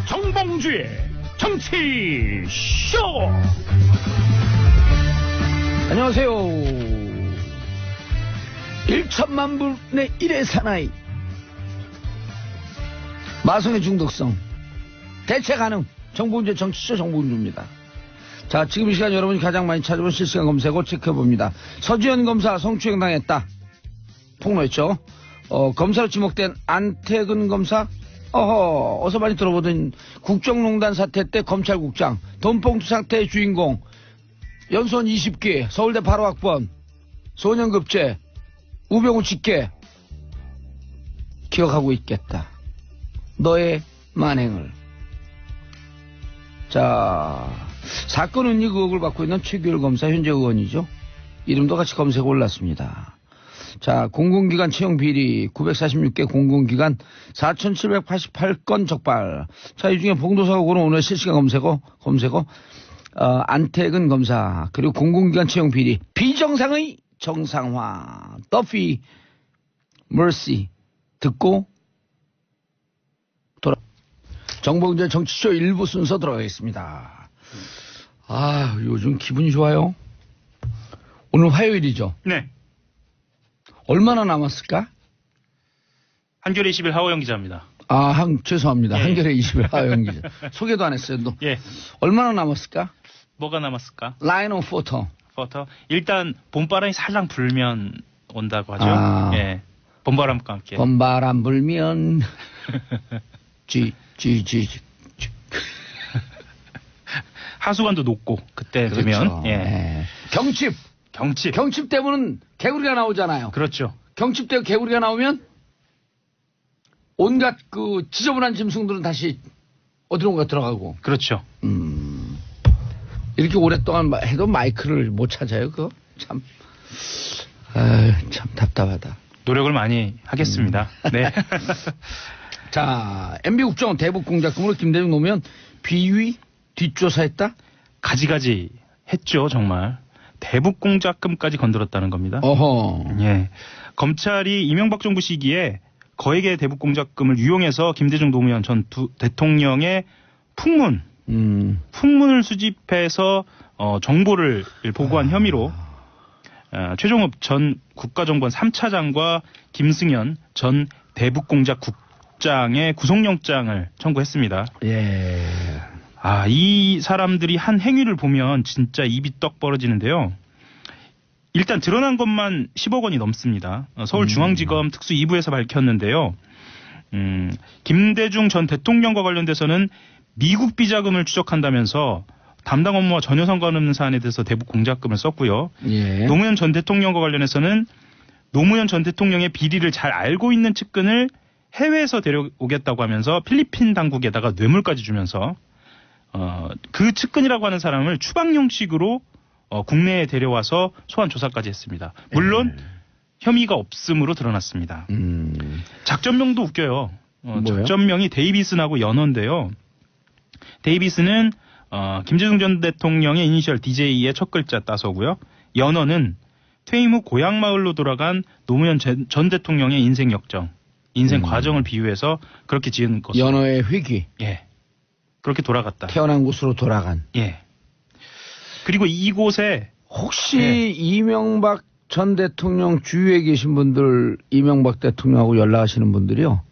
정봉주의 정치쇼. 안녕하세요. 1천만 분의 1의 사나이 마성의 중독성 대체 가능 정봉주의 정치쇼 정봉주입니다. 자, 지금 이 시간 여러분이 가장 많이 찾아본 실시간 검색어 체크해봅니다. 서지현 검사 성추행 당했다 폭로했죠. 검사로 지목된 안태근 검사 어서 많이 들어보던 국정농단 사태 때 검찰국장 돈봉투 사태의 주인공 연수원 20기 서울대 8호학번 소년급제 우병우 직계 기억하고 있겠다. 너의 만행을. 자, 사건 은닉 의혹을 받고 있는 최규일 검사 현재 의원이죠. 이름도 같이 검색에 올랐습니다. 자, 공공기관 채용 비리 946개 공공기관 4,788건 적발. 자, 이 중에 봉도사고는 오늘 실시간 검색어 안태근 검사 그리고 공공기관 채용 비리 비정상의 정상화 더피 머시 듣고 정봉주의 정치쇼 1부 순서 들어가겠습니다. 아, 요즘 기분이 좋아요. 오늘 화요일이죠. 네. 얼마나 남았을까? 한겨레 20일 하호영 기자입니다. 죄송합니다. 예. 한겨레 20일 하호영 기자. 소개도 안 했어요. 너. 예. 얼마나 남았을까? 뭐가 남았을까? 라인 오브 포터. 일단 봄바람이 살랑 불면 온다고 하죠. 예. 봄바람과 함께. 봄바람 불면 하수관도 녹고 그때 그렇죠. 되면 예. 네. 경칩 때문은 개구리가 나오잖아요. 그렇죠. 경칩 때 개구리가 나오면 온갖 그 지저분한 짐승들은 다시 어디론가 들어가고. 그렇죠. 이렇게 오랫동안 해도 마이크를 못 찾아요. 그거 참 답답하다. 노력을 많이 하겠습니다. 네. 자, MB 국정원 대북 공작금으로 김대중 노무현 비위 뒷조사했다? 가지가지 했죠, 정말. 대북 공작금까지 건드렸다는 겁니다. 어허. 예. 검찰이 이명박 정부 시기에 거액의 대북 공작금을 유용해서 김대중 노무현 전 대통령의 풍문을 수집해서 정보를 보고한 혐의로 최종업 전 국가정보원 3차장과 김승현 전 대북공작국장의 구속영장을 청구했습니다. 예. 이 사람들이 한 행위를 보면 진짜 입이 떡 벌어지는데요. 일단 드러난 것만 10억 원이 넘습니다. 서울중앙지검 특수 2부에서 밝혔는데요. 김대중 전 대통령과 관련돼서는 미국 비자금을 추적한다면서 담당 업무와 전혀 상관없는 사안에 대해서 대북 공작금을 썼고요. 예. 노무현 전 대통령과 관련해서는 노무현 전 대통령의 비리를 잘 알고 있는 측근을 해외에서 데려오겠다고 하면서 필리핀 당국에다가 뇌물까지 주면서 그 측근이라고 하는 사람을 추방 형식으로 국내에 데려와서 소환 조사까지 했습니다. 물론 혐의가 없음으로 드러났습니다. 작전명도 웃겨요. 작전명이 데이비슨하고 연어인데요. 데이비슨은 김대중 전 대통령의 이니셜 DJ의 첫 글자 따서고요. 연어는 퇴임 후 고향 마을로 돌아간 노무현 전 대통령의 인생 역정, 인생 과정을 비유해서 그렇게 지은 것으로. 연어의 회귀. 예. 그렇게 돌아갔다. 태어난 곳으로 돌아간. 예. 그리고 이곳에 혹시 이명박 전 대통령 주위에 계신 분들, 이명박 대통령하고 연락하시는 분들이요.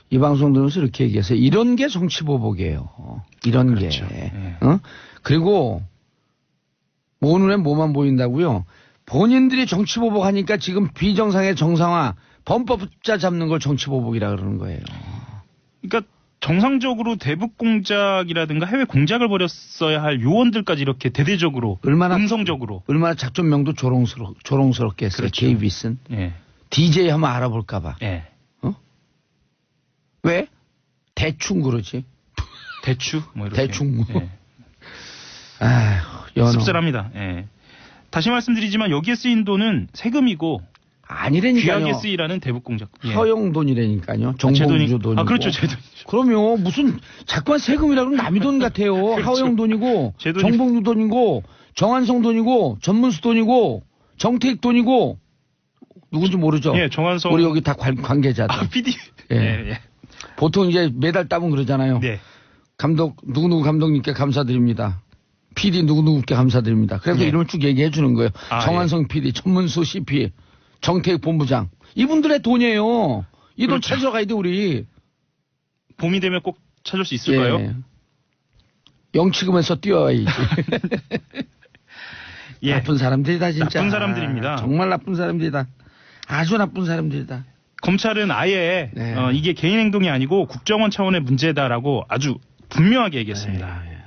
이 방송 들으면서 이렇게 얘기해서 이런 게 정치보복이에요. 이런 그렇죠. 게. 예. 그리고 뭐 눈에 뭐만 보인다고요. 본인들이 정치보복하니까 지금 비정상의 정상화 범법자 잡는 걸 정치보복이라 그러는 거예요. 그러니까 정상적으로 대북 공작이라든가 해외 공작을 벌였어야 할 요원들까지 이렇게 대대적으로 음성적으로 얼마나 작전명도 조롱스럽게 했어요. 그렇죠. 데이비슨. 예. DJ 한번 알아볼까 봐. 예. 왜? 대충 그러지. 대추 뭐 이렇게. 대충. 예. 연어. 씁쓸합니다. 예. 다시 말씀드리지만 여기에 쓰인 돈은 세금이고 아니라니까요. 귀하게 쓰이라는 대북 공작. 예. 허용 돈이라니까요. 정봉주 돈이고. 그렇죠. 제 돈이죠. 그럼요. 무슨 자꾸만 세금이라 그러면 남의 돈 같아요. 그렇죠. 하호영 돈이고 정봉주 돈이고 정한성 돈이고 전문수 돈이고 정택 돈이고 누군지 모르죠. 예, 정한성. 우리 여기 다 관계자들. PD. 예. 예. 보통 이제 매달 따면 그러잖아요. 네. 감독 누구누구 감독님께 감사드립니다. PD 누구누구께 감사드립니다. 그래서 예. 이름을 쭉 얘기해 주는 거예요. 아, 정한성 PD, 천문수 CP, 정태익 본부장. 이분들의 돈이에요. 이 돈 그렇죠. 찾으러 가야 돼 우리. 봄이 되면 꼭 찾을 수 있을까요? 예. 영치금에서 뛰어야지. 예. 나쁜 사람들이다 진짜. 나쁜 사람들입니다. 정말 나쁜 사람들이다. 아주 나쁜 사람들이다. 검찰은 아예 네. 이게 개인 행동이 아니고 국정원 차원의 문제다라고 아주 분명하게 얘기했습니다. 네.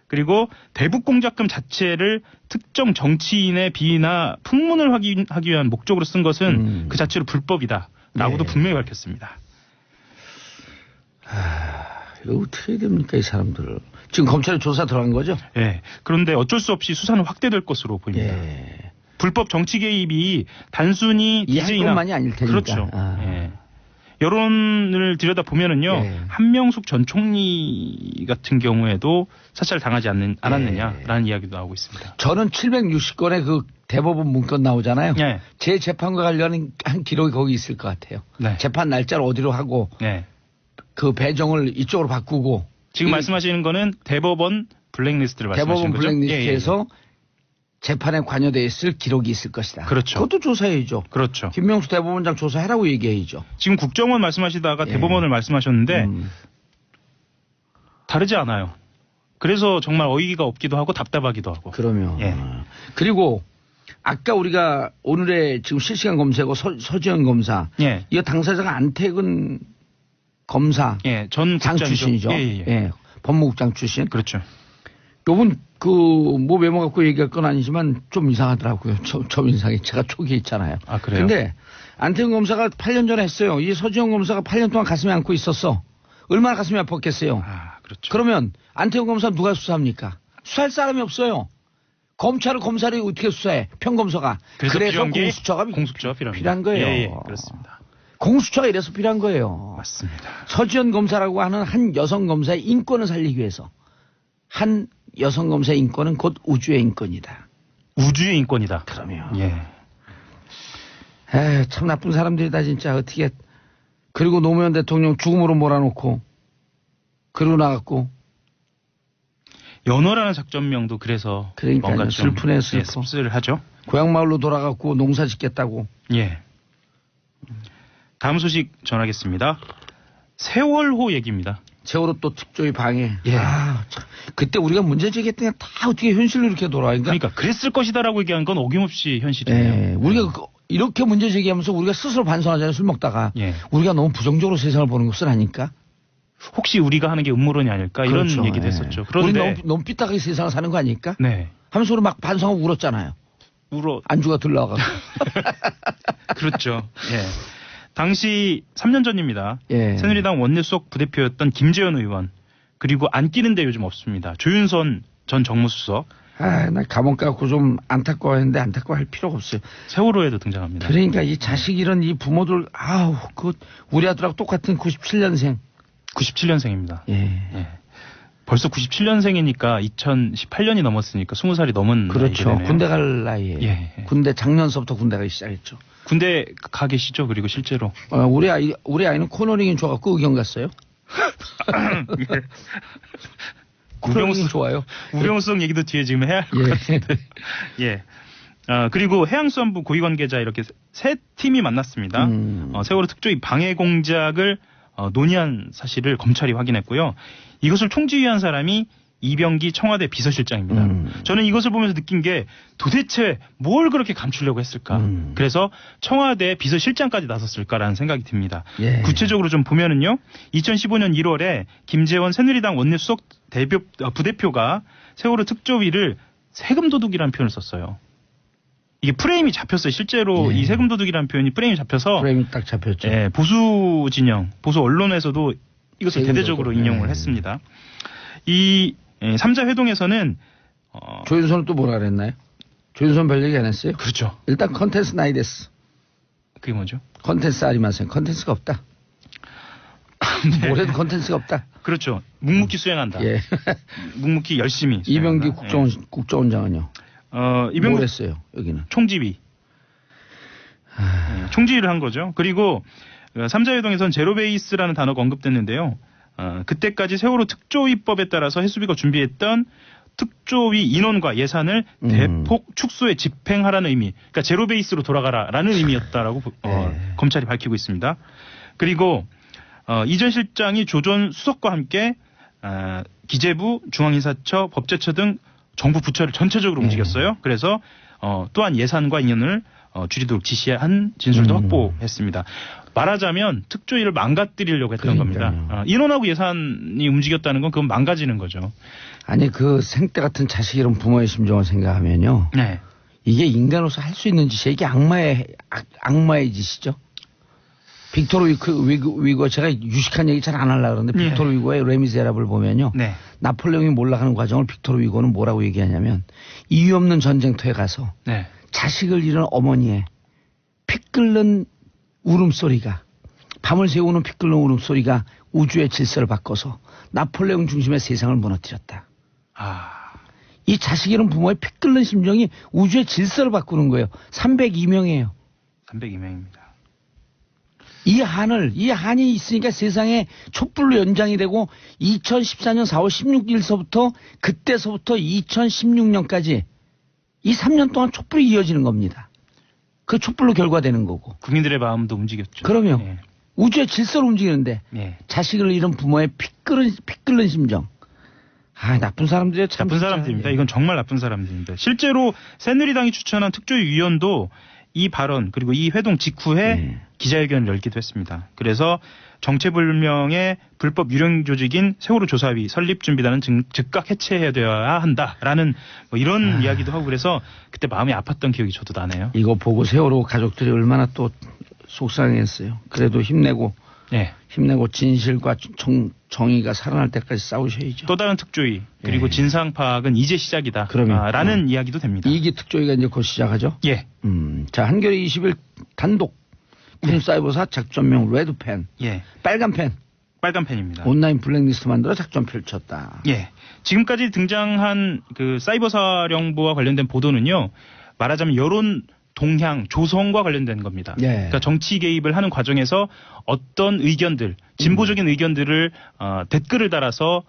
그리고 대북 공작금 자체를 특정 정치인의 비위나 풍문을 하기 위한 목적으로 쓴 것은 그 자체로 불법이다라고도 네. 분명히 밝혔습니다. 이거 어떻게 해야 됩니까 이 사람들을. 지금 검찰에 조사 들어간 거죠? 예. 그런데 어쩔 수 없이 수사는 확대될 것으로 보입니다. 예. 불법 정치 개입이 단순히 이 한 DJ나 건만이 아닐 테니까. 그렇죠. 아. 예. 여론을 들여다 보면은요, 예. 한명숙 전 총리 같은 경우에도 사찰 당하지 않았느냐라는 이야기도 나오고 있습니다. 저는 760건의 그 대법원 문건 나오잖아요. 예. 제 재판과 관련한 한 기록이 거기 있을 것 같아요. 네. 재판 날짜를 어디로 하고 예. 그 배정을 이쪽으로 바꾸고. 지금 이 말씀하시는 거는 대법원 블랙리스트를 말씀하시는 대법원 거죠? 블랙리스트에서 재판에 관여돼 있을 기록이 있을 것이다. 그렇죠. 그것도 조사해야죠. 그렇죠. 김명수 대법원장 조사해라고 얘기해야죠. 지금 국정원 말씀하시다가 예. 대법원을 말씀하셨는데 다르지 않아요. 그래서 정말 어이가 없기도 하고 답답하기도 하고. 그러면. 예. 그리고 아까 우리가 오늘의 지금 실시간 검색어 서지현 검사. 예. 이거 당사자가 안태근 검사. 예. 전 장 국장이죠. 출신이죠. 예. 예. 법무국장 출신. 그렇죠. 요분 뭐 메모 갖고 얘기할 건 아니지만 좀 이상하더라고요. 저 인상이 제가 초기에 있잖아요. 아, 그래요? 근데 안태근 검사가 8년 전에 했어요. 이 서지현 검사가 8년 동안 가슴에 안고 있었어. 얼마나 가슴이 아팠겠어요. 아, 그렇죠. 그러면 안태근 검사 누가 수사합니까? 수사할 사람이 없어요. 검찰을 검사를 어떻게 수사해? 평검사가. 그래서 필요한 게 공수처가 필요한 거예요. 예, 그렇습니다. 공수처가 이래서 필요한 거예요. 맞습니다. 서지현 검사라고 하는 한 여성 검사의 인권을 살리기 위해서 한 여성 검사의 인권은 곧 우주의 인권이다. 우주의 인권이다. 그러면. 예. 에이, 참 나쁜 사람들이다 진짜. 어떻게. 그리고 노무현 대통령 죽음으로 몰아놓고 그러고 나갔고. 연호라는 작전명도 그래서 그러니까요. 뭔가 좀 슬프네, 슬퍼. 씁쓸하죠. 고향 마을로 돌아갔고 농사 짓겠다고. 예. 다음 소식 전하겠습니다. 세월호 얘기입니다. 세월호 또 특조위 방해. 예. 아, 참. 그때 우리가 문제 제기했더니 다 어떻게 현실로 이렇게 돌아와. 그러니까 그랬을 것이다라고 얘기한 건 어김없이 현실이에요. 예, 우리가 이렇게 문제 제기하면서 우리가 스스로 반성하잖아요. 술 먹다가. 예. 우리가 너무 부정적으로 세상을 보는 것은 아니까. 혹시 우리가 하는 게 음모론이 아닐까 이런 그렇죠. 얘기도 예. 했었죠. 우리 그런데 너무 삐딱하게 세상을 사는 거 아닐까? 네. 하면서 우리 막 반성하고 울었잖아요. 안주가 들러와가지고. 그렇죠. 예. 당시 3년 전입니다. 예. 새누리당 원내수석 부대표였던 김재현 의원 그리고 안 끼는데 요즘 없습니다. 조윤선 전 정무수석 아, 나 감옥 가고 좀 안타까워했는데 안타까워할 필요가 없어요. 세월호에도 등장합니다. 그러니까 이 자식 이런 이 부모들 아우 우리 아들하고 똑같은 97년생. 97년생입니다. 예. 예. 벌써 97년생이니까 2018년이 넘었으니까 20살이 넘은 그렇죠. 나이가 되네요. 군대 갈 나이에. 예. 군대 작년서부터 군대 가기 시작했죠. 군대 가 계시죠? 그리고 실제로. 우리 아이는 코너링이 좋아갖고 의경 갔어요. 코너링이 좋아요. 우병우성 얘기도 뒤에 지금 해야 할 것 같은데. 예. 그리고 해양수산부 고위 관계자 이렇게 세 팀이 만났습니다. 세월호 특조위 방해 공작을 논의한 사실을 검찰이 확인했고요. 이것을 총지휘한 사람이 이병기 청와대 비서실장입니다. 저는 이것을 보면서 느낀 게 도대체 뭘 그렇게 감추려고 했을까. 그래서 청와대 비서실장까지 나섰을까라는 생각이 듭니다. 예. 구체적으로 좀 보면은요. 2015년 1월에 김재원 새누리당 원내수석 부대표가 세월호 특조위를 세금 도둑이라는 표현을 썼어요. 이게 프레임이 잡혔어요. 실제로 예. 이 세금 도둑이라는 표현이 프레임이 잡혀서 프레임이 딱 잡혔죠. 예, 보수 진영, 보수 언론에서도 이것을 세금 대대적으로 도둑. 인용을 예. 했습니다. 이 3자 회동에서는 조윤선은 또 뭐라 그랬나요? 조윤선 별 얘기 안 했어요? 그렇죠. 일단 컨텐츠 나이데스. 그게 뭐죠? 컨텐츠 아리마센. 컨텐츠가 없다. 네. 올해도 컨텐츠가 없다. 그렇죠. 묵묵히 수행한다. 예. 묵묵히 열심히 이병기 수행한다. 국정원장은요. 뭘 이병기 했어요? 여기는. 총지휘. 총지휘를 한 거죠. 그리고 3자 회동에서는 제로베이스라는 단어가 언급됐는데요. 그때까지 세월호 특조위법에 따라서 해수부가 준비했던 특조위 인원과 예산을 대폭 축소해 집행하라는 의미, 그러니까 제로 베이스로 돌아가라라는 의미였다라고 검찰이 밝히고 있습니다. 그리고 이 전 실장이 조전 수석과 함께 기재부, 중앙인사처, 법제처 등 정부 부처를 전체적으로 움직였어요. 그래서 또한 예산과 인원을 줄이도록 지시한 진술도 확보했습니다. 말하자면 특조위를 망가뜨리려고 했던 겁니다. 인원하고 예산이 움직였다는 건 그건 망가지는 거죠. 아니 그 생때 같은 자식 이름 부모의 심정을 생각하면요. 네. 이게 인간으로서 할 수 있는 짓이에요. 이게 악마의 짓이죠. 빅토르 위고 제가 유식한 얘기 잘 안 하려고 그러는데 빅토르 위고의 레미제라블을 보면요. 네. 나폴레옹이 몰락하는 과정을 빅토르 위고는 뭐라고 얘기하냐면 이유 없는 전쟁터에 가서 네. 자식을 잃은 어머니의 피 끓는 울음소리가 밤을 새우는 피 끓는 울음소리가 우주의 질서를 바꿔서 나폴레옹 중심의 세상을 무너뜨렸다. 이 자식 잃은 부모의 피 끓는 심정이 우주의 질서를 바꾸는 거예요. 302명이에요. 302명입니다. 이 한이 있으니까 세상에 촛불로 연장이 되고 2014년 4월 16일서부터 그때서부터 2016년까지 이 3년 동안 촛불이 이어지는 겁니다. 그 촛불로 결과되는 거고. 국민들의 마음도 움직였죠. 그럼요. 예. 우주의 질서를 움직이는데 자식을 잃은 부모의 피 끓는 심정. 나쁜 사람들이에요. 참 나쁜 사람들입니다. 이건 정말 나쁜 사람들입니다. 실제로 새누리당이 추천한 특조위원도 이 발언 그리고 이 회동 직후에 기자회견을 열기도 했습니다. 그래서 정체불명의 불법 유령 조직인 세월호 조사위 설립 준비단은 즉각 해체해야 한다라는 뭐 이런 이야기도 하고 그래서 그때 마음이 아팠던 기억이 저도 나네요. 이거 보고 세월호 가족들이 얼마나 또 속상했어요. 그래도 힘내고 진실과 정의가 살아날 때까지 싸우셔야죠. 또 다른 특조위 그리고 진상 파악은 이제 시작이다. 라는 이야기도 됩니다. 이기 특조위가 이제 곧 시작하죠. 예. 자, 한겨레 20일 단독 군사이버사 작전명 레드펜. 빨간 펜입니다. 온라인 블랙리스트 만들어 작전 펼쳤다. 예. 지금까지 등장한 그 사이버사령부와 관련된 보도는요. 말하자면 여론 동향, 조성과 관련된 겁니다. 그러니까 정치 개입을 하는 과정에서 어떤 의견들, 진보적인 의견들을 댓글을 달아서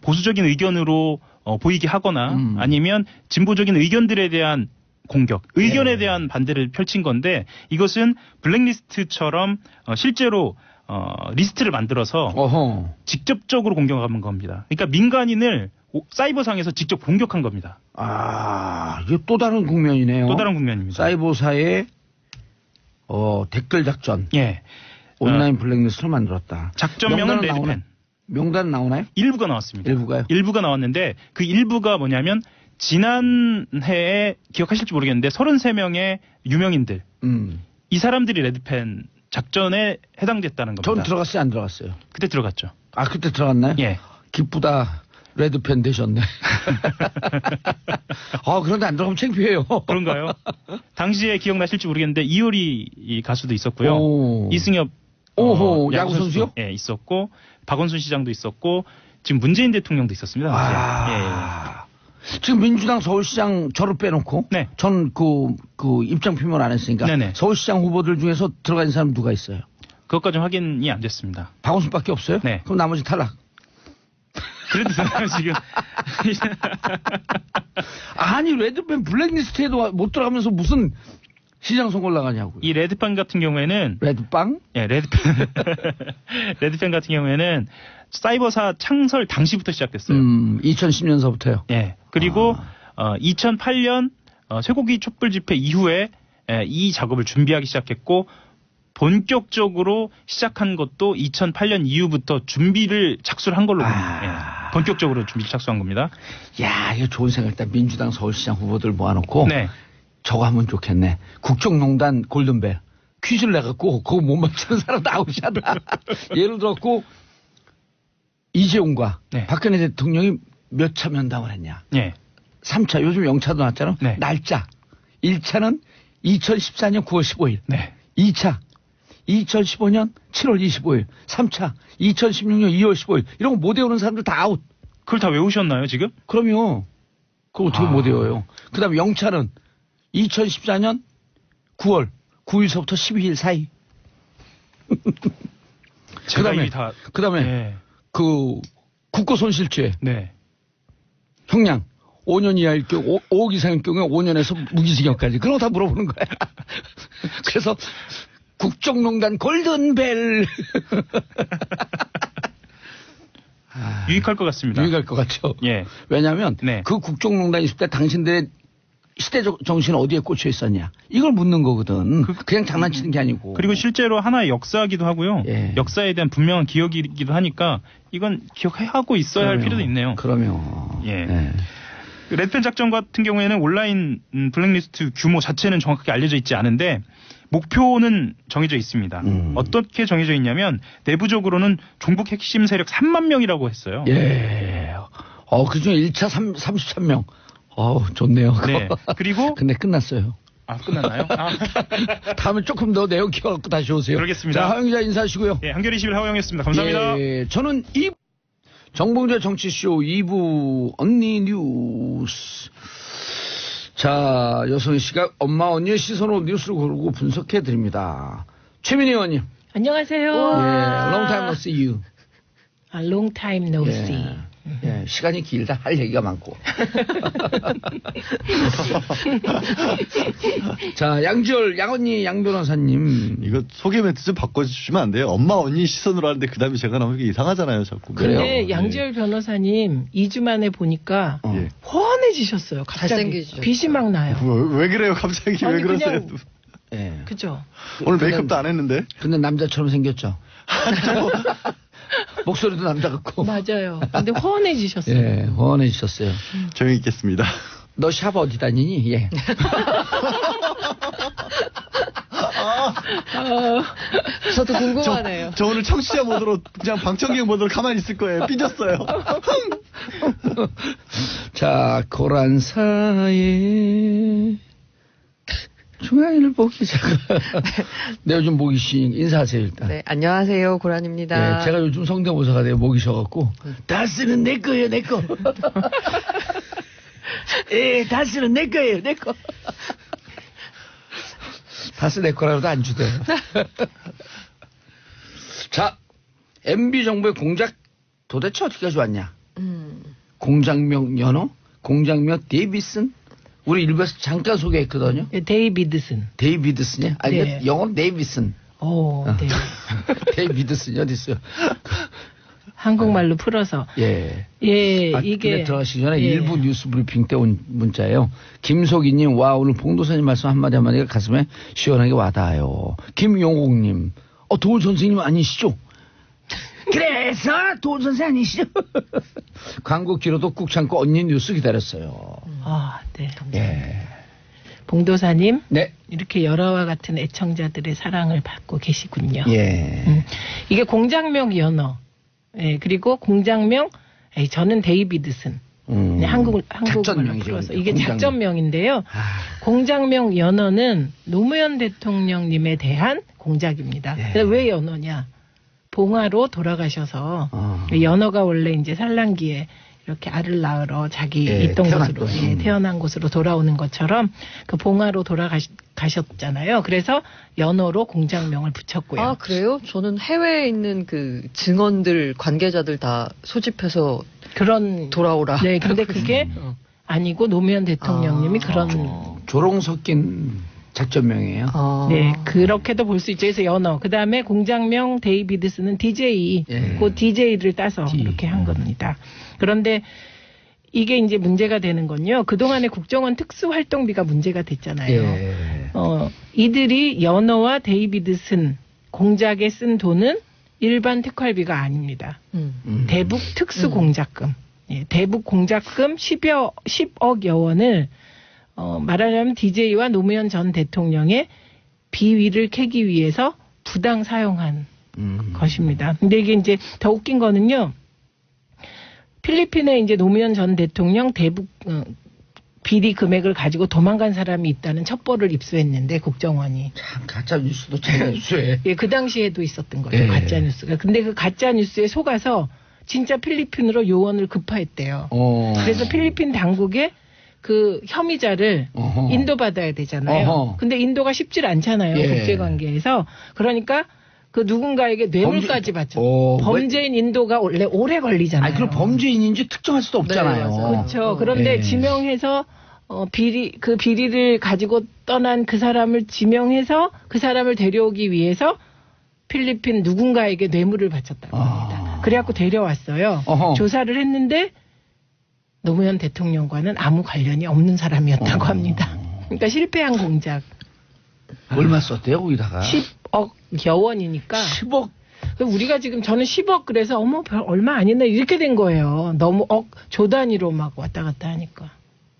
보수적인 의견으로 보이게 하거나 아니면 진보적인 의견들에 대한 공격, 의견에 대한 반대를 펼친 건데 이것은 블랙리스트처럼 실제로 리스트를 만들어서 직접적으로 공격하는 겁니다. 그러니까 민간인을 사이버상에서 직접 공격한 겁니다. 이게 또 다른 국면이네요. 또 다른 국면입니다. 사이버사의 댓글 작전. 온라인 블랙리스트를 만들었다. 작전명은 레드펜. 명단 나오나요? 일부가 나왔습니다. 일부가요? 일부가 나왔는데 그 일부가 뭐냐면 지난해에 기억하실지 모르겠는데 33명의 유명인들. 이 사람들이 레드펜 작전에 해당됐다는 겁니다. 전 들어갔어요? 안 들어갔어요? 그때 들어갔죠. 그때 들어갔나요? 기쁘다. 레드펜 되셨네. 그런데 안 들어가면 창피해요. 그런가요? 당시에 기억나실지 모르겠는데 이효리 가수도 있었고요. 이승엽 야구 선수요? 있었고 박원순 시장도 있었고 지금 문재인 대통령도 있었습니다. 지금 민주당 서울시장 저를 빼놓고 전 그 입장 표명 안 했으니까 서울시장 후보들 중에서 들어가 있는 사람 누가 있어요? 그것까지는 확인이 안 됐습니다. 박원순밖에 없어요? 그럼 나머지 탈락. 그래도 지금 레드펜 블랙리스트에도 못 들어가면서 무슨 시장 선거를 나가냐고요. 이 레드펜 같은 경우에는 레드빵? 레드펜 같은 경우에는 사이버사 창설 당시부터 시작됐어요. 2010년서부터요. 그리고 2008년 쇠고기 촛불 집회 이후에 이 작업을 준비하기 시작했고 본격적으로 시작한 것도 2008년 이후부터 준비를 착수를 한 걸로 봅니다. 본격적으로 준비를 착수한 겁니다. 이거 좋은 생각이다. 민주당 서울시장 후보들 모아놓고 저거 하면 좋겠네. 국정농단 골든벨 퀴즈를 내갖고 그거 못 맞추는 사람 아웃이다. 예를 들었고 이재용과 박근혜 대통령이 몇 차 면담을 했냐. 3차 요즘 영차도 나왔잖아. 날짜 1차는 2014년 9월 15일 2차 2015년 7월 25일 3차 2016년 2월 15일 이런 거 못 외우는 사람들 다 아웃. 그걸 다 외우셨나요 지금? 그럼요. 그걸 어떻게 못 외워요. 그 다음에 영차는 2014년 9월 9일서부터 12일 사이. 그 다음에 그 국고 손실죄 네. 형량 5년 이하일 경우 5억 이상일 경우에 5년에서 무기징역까지 그런 거 다 물어보는 거야. 그래서 국정농단 골든벨 유익할 것 같습니다. 유익할 것 같죠. 예. 왜냐하면 네. 그 국정농단 있을 때 당신들의 시대적 정신은 어디에 꽂혀 있었냐 이걸 묻는 거거든. 그냥 장난치는 게 아니고. 그리고 실제로 하나의 역사이기도 하고요. 예. 역사에 대한 분명한 기억이기도 하니까 이건 기억하고 있어야 할 필요도 있네요. 그러면 예. 레드펜 작전 같은 경우에는 온라인 블랙리스트 규모 자체는 정확하게 알려져 있지 않은데 목표는 정해져 있습니다. 어떻게 정해져 있냐면 내부적으로는 종북 핵심 세력 3만 명이라고 했어요. 예. 그중에 1차 33명. 좋네요. 네. 그리고 근데 끝났어요. 끝났나요? 다음에 조금 더 내용 키워갖고 다시 오세요. 그러겠습니다. 자, 하영 기자 인사하시고요. 예, 한겨레 21 하호영이었습니다. 감사합니다. 예, 저는 정봉재 정치쇼 2부 언니 뉴스. 자, 여성 씨가 엄마 언니의 시선으로 뉴스를 고르고 분석해 드립니다. 최민희 의원님. 안녕하세요. 예, long time no see you. long time no see. 예, 시간이 길다 할 얘기가 많고. 자, 양지열, 양언니, 양 변호사님. 이거 소개 멘트 좀 바꿔주시면 안 돼요? 엄마 언니 시선으로 하는데 그 다음에 제가 나오는 게 이상하잖아요, 자꾸. 그래요? 근데 양지열 변호사님 2주 만에 보니까 예. 훤해지셨어요. 갑자기. 잘생기셨죠. 빛이 막 나요. 왜 그래요, 갑자기? 아니, 왜 그러세요? 그냥- 예. 그죠? 오늘 메이크업도 안 했는데? 근데 남자처럼 생겼죠. 목소리도 남자 같고. 맞아요. 근데 훤해지셨어요. 예, 훤해지셨어요. 조용히 있겠습니다. 너 샵 어디 다니니? 예. 저도 궁금하네요. 저 오늘 청취자 모드로, 그냥 방청객 모드로 가만히 있을 거예요. 삐졌어요. 자, 고란사에 중앙일보 보기 기자가. 네, 요즘 목이 쉬니까 인사하세요, 일단. 네, 안녕하세요. 고란입니다. 예, 제가 요즘 성대모사가 돼요. 목이 쉬어갖고. 다스는 내 거예요, 내 거. 예, 다스는 내 거예요, 내 거. 다스 내 거라도 안 주대요. 자, MB 정부의 공작 도대체 어디까지 왔냐? 공작명 연어? 공작명 데이비슨? 우리 일부에서 잠깐 소개했거든요. 예, 데이비드슨. 데이비드슨이야? 아니, 네. 영어는 데이비슨. 네. 데이비드슨이 어디 있어요? 한국말로 풀어서. 예. 예, 근데 이게. 들어가시기 전에 예. 일부 뉴스 브리핑 때 온 문자예요. 김석희님, 와, 오늘 봉도사님 말씀 한마디가 가슴에 시원하게 와닿아요. 김용옥님, 도울 선생님 아니시죠? 그래서 도울 선생 아니시죠? 광고 길어도 꾹 참고 언니 뉴스 기다렸어요. 네. 예. 봉도사님. 네. 이렇게 여러와 같은 애청자들의 사랑을 받고 계시군요. 예. 이게 공작명 연어. 예, 그리고 공작명, 저는 데이비드슨. 네, 한국말로 작전명이죠. 풀어서. 그러니까. 이게 작전명인데요. 공작명 연어는 노무현 대통령님에 대한 공작입니다. 예. 근데 왜 연어냐? 봉화로 돌아가셔서 예. 연어가 원래 이제 산란기에 이렇게 알을 낳으러 자기 예, 있던 태어난 곳으로 곳. 태어난 곳으로 돌아오는 것처럼 그 봉화로 돌아가셨잖아요. 그래서 연어로 공작명을 붙였고요. 아, 그래요? 저는 해외에 있는 그 증언들, 관계자들 다 소집해서 그런 돌아오라. 네, 근데 그게 아니고 노무현 대통령님이 그런 조롱 섞인 작전명이에요. 네, 그렇게도 볼 수 있죠. 그래서 연어. 그다음에 공작명 데이비드스는 DJ. 예. 그 DJ를 따서 D. 이렇게 한 겁니다. 그런데 이게 이제 문제가 되는 건요. 그동안의 국정원 특수활동비가 문제가 됐잖아요. 예. 이들이 연어와 데이비드슨 공작에 쓴 돈은 일반 특활비가 아닙니다. 대북 특수공작금. 예, 대북 공작금 10억여 원을 말하자면 DJ와 노무현 전 대통령의 비위를 캐기 위해서 부당 사용한 것입니다. 근데 이게 이제 더 웃긴 거는요. 필리핀에 이제 노무현 전 대통령 대북 비리 금액을 가지고 도망간 사람이 있다는 첩보를 입수했는데 국정원이. 참 가짜 뉴스도 잘 뉴스에. 예, 그 당시에도 있었던 거죠. 예. 가짜 뉴스가. 근데 그 가짜 뉴스에 속아서 진짜 필리핀으로 요원을 급파했대요. 그래서 필리핀 당국에 그 혐의자를 인도받아야 되잖아요. 근데 인도가 쉽질 않잖아요. 예. 국제관계에서. 그러니까 그 누군가에게 뇌물까지 받죠. 범죄인 인도가 원래 오래 걸리잖아요. 아니, 그럼 범죄인인지 특정할 수도 없잖아요. 네, 그렇죠. 그런데 예. 지명해서 그 비리를 가지고 떠난 그 사람을 지명해서 그 사람을 데려오기 위해서 필리핀 누군가에게 뇌물을 바쳤다고 합니다. 그래갖고 데려왔어요. 어허. 조사를 했는데 노무현 대통령과는 아무 관련이 없는 사람이었다고 합니다. 그러니까 실패한 공작. 얼마 썼대요, 거기다가? 10억 여원이니까. 10억. 우리가 지금 저는 10억 그래서 얼마 아니네 이렇게 된 거예요. 너무 조 단위로 막 왔다 갔다 하니까.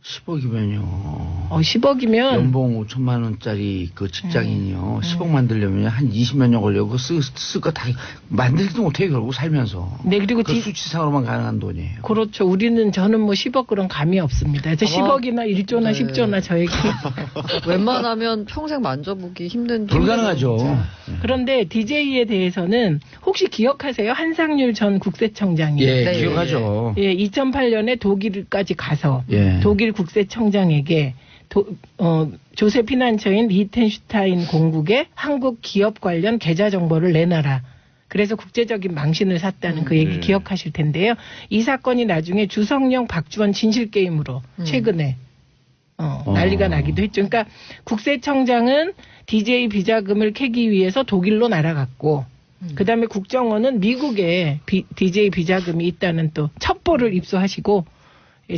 10억이면요. 10억이면 연봉 5천만 원짜리 그 직장인이요. 10억 만들려면 한 20몇 년 걸려고 쓸 거 다 만들지도 못해 결국 살면서. 네, 그리고 그 수치상으로만 가능한 돈이에요. 그렇죠. 저는 뭐 10억 그런 감이 없습니다. 저 10억이나 1조나 네. 10조나 저에게. 웬만하면 평생 만져보기 힘든 불가능하죠. 그런데 DJ에 대해서는 혹시 기억하세요? 한상률 전 국세청장이. 예, 네. 기억하죠. 예, 2008년에 독일까지 가서 예. 독일 국세청장에게 조세 피난처인 리텐슈타인 공국에 한국 기업 관련 계좌 정보를 내놔라. 그래서 국제적인 망신을 샀다는 그 얘기 기억하실 텐데요. 이 사건이 나중에 주성령 박주원 진실 게임으로 최근에 난리가 나기도 했죠. 그러니까 국세청장은 DJ 비자금을 캐기 위해서 독일로 날아갔고 그다음에 국정원은 미국에 DJ 비자금이 있다는 또 첩보를 입수하시고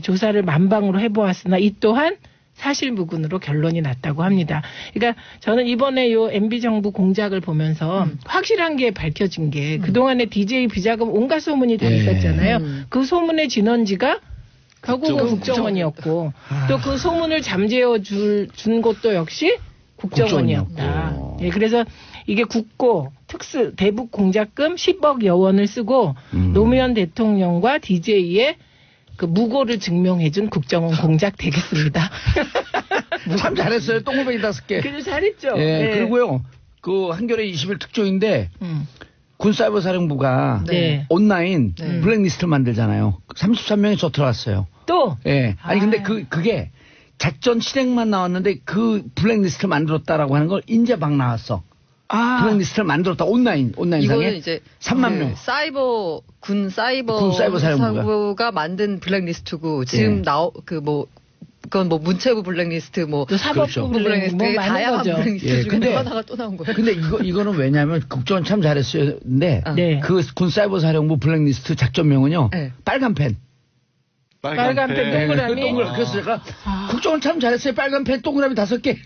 조사를 만방으로 해보았으나 이 또한 사실무근으로 결론이 났다고 합니다. 그러니까 저는 이번에 요 MB 정부 공작을 보면서 확실한 게 밝혀진 게 그동안에 DJ 비자금 온갖 소문이 다 있었잖아요. 그 소문의 진원지가 결국은 국정원이었고 또 그 소문을 잠재워 준 것도 역시 국정원이었다. 예, 그래서 이게 국고 특수 대북 공작금 10억 여원을 쓰고 노무현 대통령과 DJ의 그 무고를 증명해준 국정원 공작 되겠습니다. 참 잘했어요. 똥구멍이 5개. 그래도 잘했죠. 예, 네. 그리고요. 그 한겨레 20일 특종인데 군사이버사령부가 네. 온라인 블랙리스트를 만들잖아요. 33명이 저 들어갔어요. 또 예. 아니 근데 그게 작전 실행만 나왔는데 그 블랙리스트를 만들었다라고 하는 걸 이제 막 나왔어. 블랙리스트를 만들었다. 온라인상에 이거는 이제 3만 명. 군 사이버 사령부가 사부가 만든 블랙리스트고 지금 그건 뭐 문체부 블랙리스트 뭐 또 사법부 그렇죠. 블랙리스트 블랙리스트 많은 다양한 거죠. 블랙리스트 예, 중에 근데- 또 하나가 또 나온 거예요. 근데 이거는 왜냐면 국정원 참 잘했어요. 근데 네. 그 군사이버사령부 블랙리스트 작전명은요. 네. 빨간 펜. 빨간 펜 동그라미. 그래서 제가 국정원 참 잘했어요. 빨간 펜 동그라미 5개.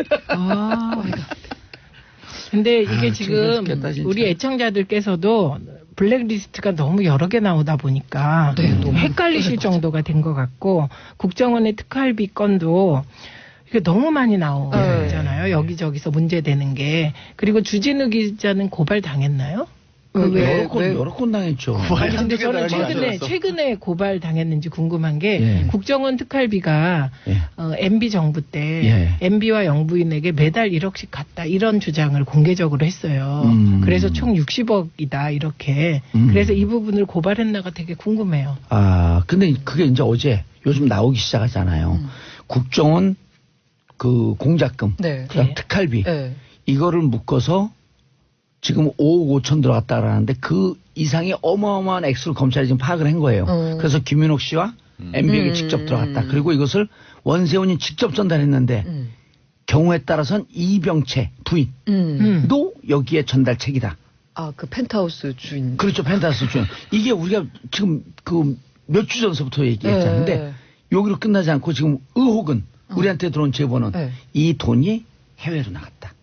근데 이게 아, 지금 죽겠다, 진짜. 우리 애청자들께서도 블랙리스트가 너무 여러 개 나오다 보니까 너무 헷갈리실 정도가 된 것 같고 국정원의 특활비 건도 이게 너무 많이 나오잖아요. 여기저기서 문제되는 게. 그리고 주진우 기자는 고발 당했나요? 여러 건 당했죠. 아니 근데 저는 한두 개 당하지 최근에 고발 당했는지 궁금한 게 예. 국정원 특활비가 예. MB 정부 때 MB와 영부인에게 매달 1억씩 갔다 이런 주장을 공개적으로 했어요. 그래서 총 60억이다 이렇게. 그래서 이 부분을 고발했나가 되게 궁금해요. 아, 근데 그게 이제 어제 요즘 나오기 시작하잖아요. 국정원 그 공작금, 네. 그다음 네. 특활비 네. 이거를 묶어서 지금 5억 5천 들어갔다라는데 그 이상의 어마어마한 액수를 검찰이 지금 파악을 한 거예요. 그래서 김윤옥 씨와 MB에게 직접 들어갔다. 그리고 이것을 원세훈이 직접 전달했는데 경우에 따라서는 이병채 부인도 여기에 전달책이다. 아, 그 펜트하우스 주인. 그렇죠. 펜타스 주인. 이게 우리가 지금 그 몇 주 전서부터 얘기했잖아요. 여기로 끝나지 않고 지금 의혹은 우리한테 들어온 제보는 이 돈이 해외로 나갔다.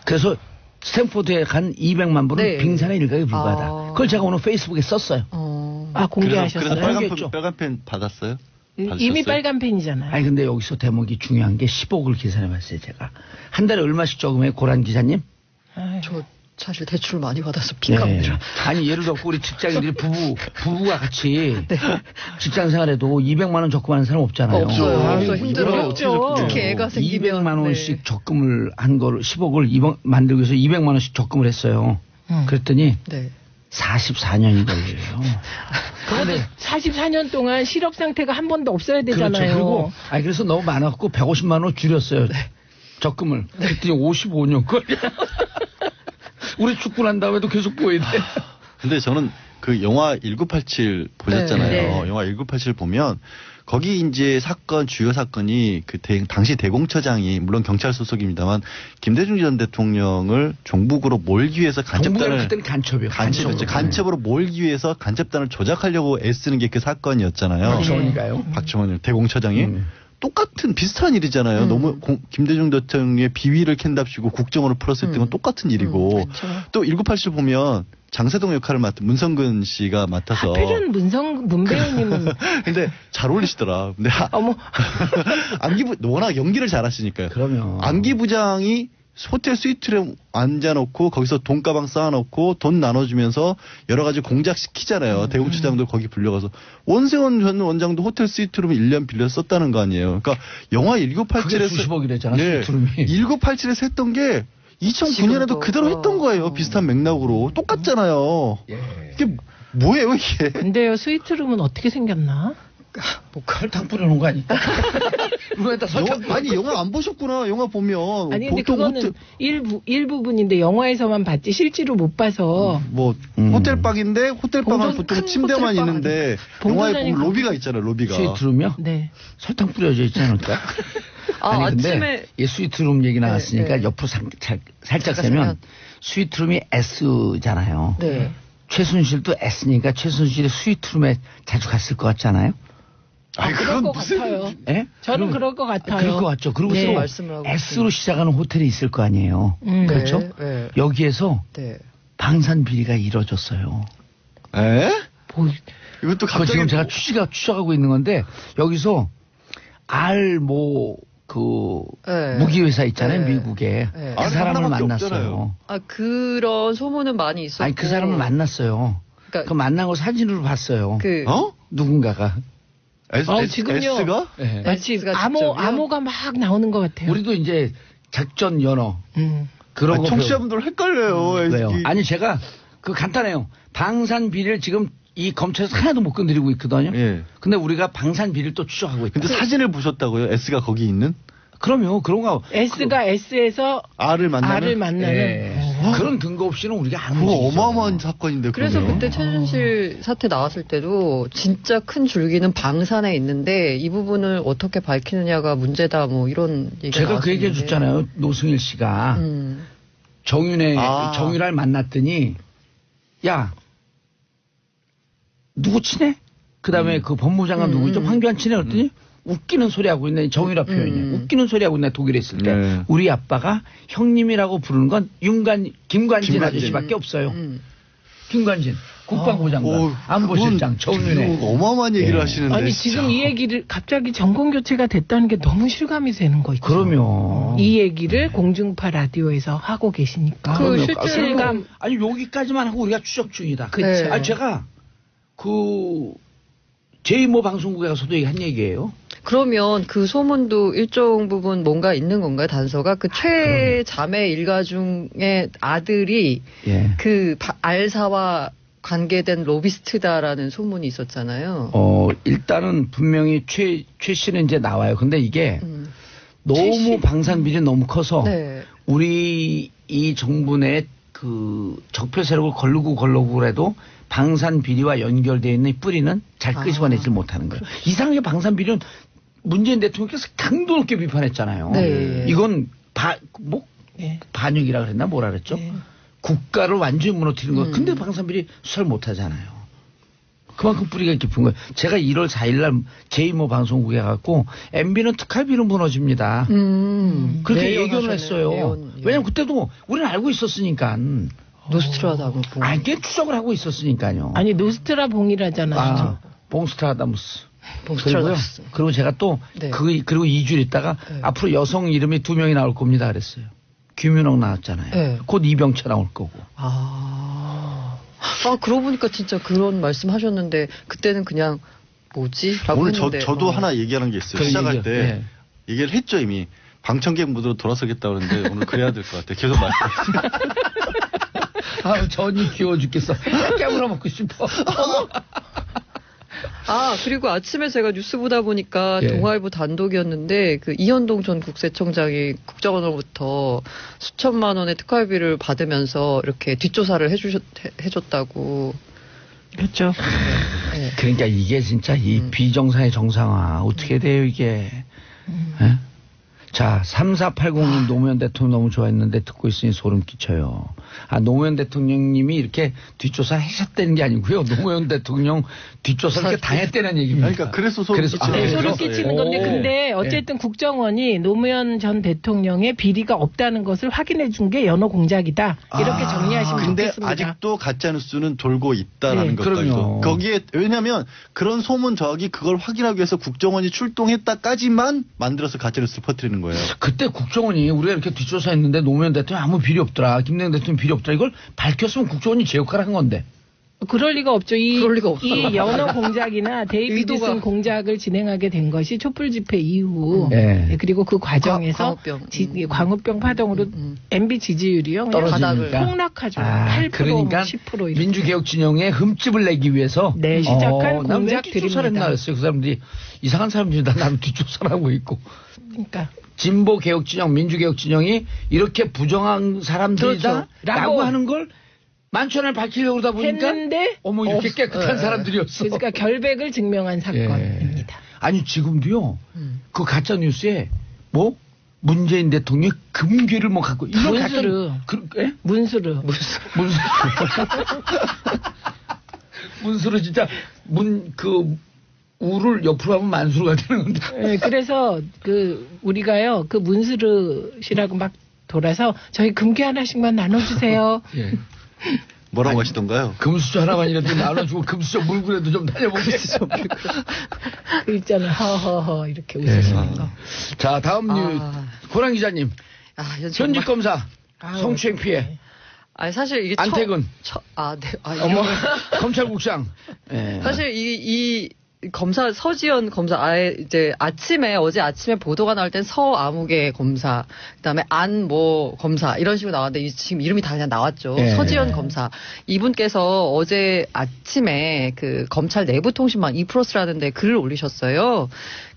그래서 스탠포드에 간 200만 불은 빙산의 일각에 불과하다. 그걸 제가 오늘 페이스북에 썼어요. 공개하셨어요? 그래서 빨간 펜 받았어요? 이미 받으셨어요? 빨간 펜이잖아요. 아니 근데 여기서 대목이 중요한 게 10억을 계산해봤어요. 제가 한 달에 얼마씩 저금해요, 고란 기자님? 저 사실 대출 많이 받아서 빚갑니다. 아니 예를 들어 우리 직장인들이 부부가 같이 직장 생활에도 200만 원 적금하는 사람 없잖아요. 없어요. 힘들어요. 없죠. 특히 애가 생기면 200만 원씩 적금을 한 걸 10억을 만들기 위해서 200만 원씩 적금을 했어요. 그랬더니 44년이 걸려요. 그런데 44년 동안 실업 상태가 한 번도 없어야 되잖아요. 그렇죠. 그리고 그래서 너무 많았고 150만 원 줄였어요. 적금을. 그랬더니 55년 걸려. 우리 축구 난 다음에도 계속 보이네. 근데 저는 그 영화 1987 보셨잖아요. 네. 영화 1987 보면 거기 이제 주요 사건이 그 당시 대공처장이 물론 경찰 소속입니다만 김대중 전 대통령을 종북으로 몰기 위해서 간첩단을 그때는 간첩이요. 간첩으로 몰기 위해서 간첩단을 조작하려고 애쓰는 게 그 사건이었잖아요. 박정원이가요. 박정원 대공처장이 똑같은 비슷한 일이잖아요. 너무 김대중 대통령의 비위를 캔답시고 국정원을 풀었을 때는 똑같은 일이고 그렇죠. 또 1987 보면 장세동 역할을 맡은 문성근 씨가 맡아서 하필은 문배우님은 근데 잘 어울리시더라. 근데 어머 워낙 연기를 잘하시니까요. 그러면 안기부장이 호텔 스위트를 앉아놓고 거기서 돈가방 쌓아놓고 돈 나눠주면서 여러 가지 공작시키잖아요. 대공처장도 거기 불려가서 원세훈 전 원장도 호텔 스위트룸 1년 빌려 썼다는 거 아니에요. 그러니까 영화 그게 1987에서 수십억이랬잖아. 네, 스위트룸이. 1987에서 했던 게 2009년에도 지금도. 그대로 했던 거예요. 비슷한 맥락으로 똑같잖아요. 예. 이게 뭐예요 이게? 근데요 스위트룸은 어떻게 생겼나? 뭐 설탕 뿌려놓은 거 아니까? 룸에다 설탕 아니 영화 안 보셨구나. 영화 보면 아니 근데 보통 그거는 일부분인데 영화에서만 봤지 실제로 못 봐서 호텔방인데 호텔방은 봉전 보통 큰 침대만 호텔방 있는데 봉전 영화에 아니고. 보면 로비가 있잖아요. 로비가. 스위트룸이요? 네. 설탕 뿌려져 있지 않을까? 아니 근데 아침에 이 스위트룸 얘기 나왔으니까 네. 옆으로 살짝 세면. 세면 스위트룸이 S잖아요. 네. 최순실도 S니까 최순실이 스위트룸에 자주 갔을 것 같잖아요. 아니 그럴 그건 것 무슨 같아요. 예? 저는 그럴 것 같아요. 그럴 것 같죠. 그리고 네. 또 말씀을 하고 S로 시작하는 호텔이 있을 거 아니에요. 그렇죠? 네. 여기에서 네. 방산 비리가 이루어졌어요. 에? 뭐, 이것도 그거 갑자기 지금 제가 추적하고 있는 건데 여기서 네. 무기회사 있잖아요. 네. 미국에. 네. 그 사람을 하나밖에 만났어요. 없잖아요. 그런 소문은 많이 있었고. 아니 그 사람을 만났어요. 그러니까 그 만난 거 사진으로 봤어요. 어? 누군가가. 지금요. S가? 네. 마치 S가 직접이요? 암호가 막 나오는 것 같아요. 우리도 이제 작전 연어 그런 거 청취자분들 헷갈려요. 왜요? SK. 아니 제가 그 간단해요. 방산 비리를 지금 이 검찰에서 하나도 못 건드리고 있거든요. 예. 근데 우리가 방산 비리를 또 추적하고 있다. 근데 사진을 보셨다고요? S가 거기 있는? 그럼요. 그런 거. S가 S에서 R을 만나는? R을 만나는. 예. 어. 그런 근거 없이는 우리가 안 그거 움직이죠. 어마어마한 사건인데 그래서 그러면. 그때 최순실 사태 나왔을 때도 진짜 큰 줄기는 방산에 있는데 이 부분을 어떻게 밝히느냐가 문제다 뭐 이런 얘기가 제가 그 얘기해 나왔었는데. 줬잖아요. 노승일 씨가 정유라를 만났더니 야 누구 친해? 그다음에 그 법무장관 누구죠? 황교안 친해? 그랬더니 웃기는 소리 하고 있네. 정유라 표현이. 웃기는 소리 하고 있네. 독일에 있을 때. 네. 우리 아빠가 형님이라고 부르는 건 김관진 아저씨밖에 없어요. 김관진 국방부 장관, 안보실장, 정윤회. 어마어마한 얘기를 예. 하시는데. 아니 진짜. 지금 이 얘기를 갑자기 정권 교체가 됐다는 게 너무 실감이 되는 거 있죠. 그러면 이 얘기를 공중파 라디오에서 하고 계시니까. 그 그럼요. 실제로 실감. 아니 여기까지만 하고 우리가 추적 중이다. 그쵸. 네. 아니 제가 그 제2모 방송국에 가서도 한 얘기예요. 그러면 그 소문도 일정 부분 뭔가 있는 건가요? 단서가 그 최자매 일가 중에 아들이 예. 그 알사와 관계된 로비스트다라는 소문이 있었잖아요. 일단은 분명히 최 씨는 이제 나와요. 근데 이게 최 씨? 너무 방산 비리 너무 커서 네. 우리 이 정부 내 그 적폐 세력을 걸르고 그래도 방산 비리와 연결되어 있는 뿌리는 잘 끄집어내지 못하는 거예요. 이상하게 방산 비리는 문재인 대통령께서 강도 높게 비판했잖아요. 네. 이건 예. 반역이라 그랬나 뭐라 그랬죠? 예. 국가를 완전히 무너뜨리는 거. 근데 방산 비리 수사를 못 하잖아요. 그만큼 뿌리가 깊은 거예요. 제가 1월 4일 날 제2모 방송국에 가고 MB는 특활비로 무너집니다. 그렇게 예견을 했어요. 왜냐면 그때도 우리는 알고 있었으니까. 노스트라다무. 알게 추적을 하고 있었으니까요. 아니 노스트라 봉이라잖아. 봉스트라다무스. 봉스트라다무스. 그리고 제가 또 네. 그리고 2주일 있다가 네. 앞으로 여성 이름이 2명이 나올 겁니다 그랬어요. 김윤옥 나왔잖아요. 네. 곧 이병철 나올 거고. 그러고 보니까 진짜 그런 말씀 하셨는데 그때는 그냥 뭐지? 라고 오늘 했는데. 저도 하나 얘기하는 게 있어요. 그 시작할 얘기요. 때 네. 얘기를 했죠 이미. 방청객 무드로 돌아서겠다 그러는데 오늘 그래야 될 것 같아요. 계속 말씀. 전이 귀여워 죽겠어. 깨물어 먹고 싶어. 그리고 아침에 제가 뉴스 보다 보니까 예. 동아일보 단독이었는데 그 이현동 전 국세청장이 국정원으로부터 수천만 원의 특활비를 받으면서 이렇게 뒷조사를 해줬다고. 그렇죠. 네. 그러니까 이게 진짜 이 비정상의 정상화 어떻게 돼요 이게. 예? 자, 3480님 노무현 대통령 너무 좋아했는데 듣고 있으니 소름 끼쳐요. 노무현 대통령님이 이렇게 뒷조사 하셨다는 게 아니고요. 노무현 대통령 뒷조사 이렇게 당했다는 얘기입니다. 그러니까 그래서 소름 끼치는 네, 거죠. 소름 끼치는 건데 근데 어쨌든 국정원이 노무현 전 대통령의 비리가 없다는 것을 확인해 준 게 연호 공작이다. 이렇게 정리하시면 근데 좋겠습니다. 아직도 가짜 뉴스는 돌고 있다라는 네. 것도 그럼요. 거기에 왜냐하면 그런 소문 저기 그걸 확인하기 위해서 국정원이 출동했다까지만 만들어서 가짜 뉴스를 퍼뜨리는 거예요. 그때 국정원이 우리가 이렇게 뒷조사했는데 노무현 대통령 아무 비리 없더라. 김대중 대통령 비리 없더라. 이걸 밝혔으면 국정원이 제 역할을 한 건데. 그럴 리가 없죠. 그럴 리가 없어요. 이 연호 공작이나 데이비드슨 의도가. 공작을 공작을 진행하게 된 것이 촛불 집회 이후 네. 그리고 그 과정에서 광우병. 광우병 파동으로 MB 지지율이요 그냥 떨어지니까. 폭락하죠. 아, 8% 그러니까 10% 이렇게. 민주개혁 진영에 흠집을 내기 위해서 네, 시작한 공작 뒷조사를 했나 드립니다. 그랬어요. 그 사람들이 이상한 사람들이 다 나를 뒷조사를 하고 있고. 그러니까 진보 개혁 진영, 민주개혁 진영이 이렇게 부정한 사람들이다 그렇죠. 라고 하는 걸 만천을 밝히려고 그러다 보니까 했는데 어머 이렇게 깨끗한 사람들이었어. 그러니까 결백을 증명한 사건입니다. 아니 지금도요. 그 가짜 뉴스에 뭐 문재인 대통령의 금괴를 뭐 갖고 이런 문수르. 예? 문수르. 문수르 진짜 우를 옆으로 하면 만수르가 되는 건데. 네, 그래서 우리가요 그 문수르 씨라고 막 돌아서 저희 금괴 하나씩만 나눠주세요. 예. 뭐라고 하시던가요? 금수저 하나만이라도 나눠주고 금수저 물구라도 좀 다녀보게. 그 있잖아요. 허허허 이렇게 웃으시는 거. 자 다음 뉴스 고란 기자님. 현직 검사 성추행 피해. 아니 사실 이게 안태근. 어머. 검찰국장. 예. 사실 이 검사 서지현 검사 이제 어제 아침에 보도가 나올 땐 서아무개 검사 그다음에 안모 검사 이런 식으로 나왔는데 지금 이름이 다 그냥 나왔죠. 네. 서지현 검사 이분께서 어제 아침에 그 검찰 내부통신망 E+라는 데 글을 올리셨어요.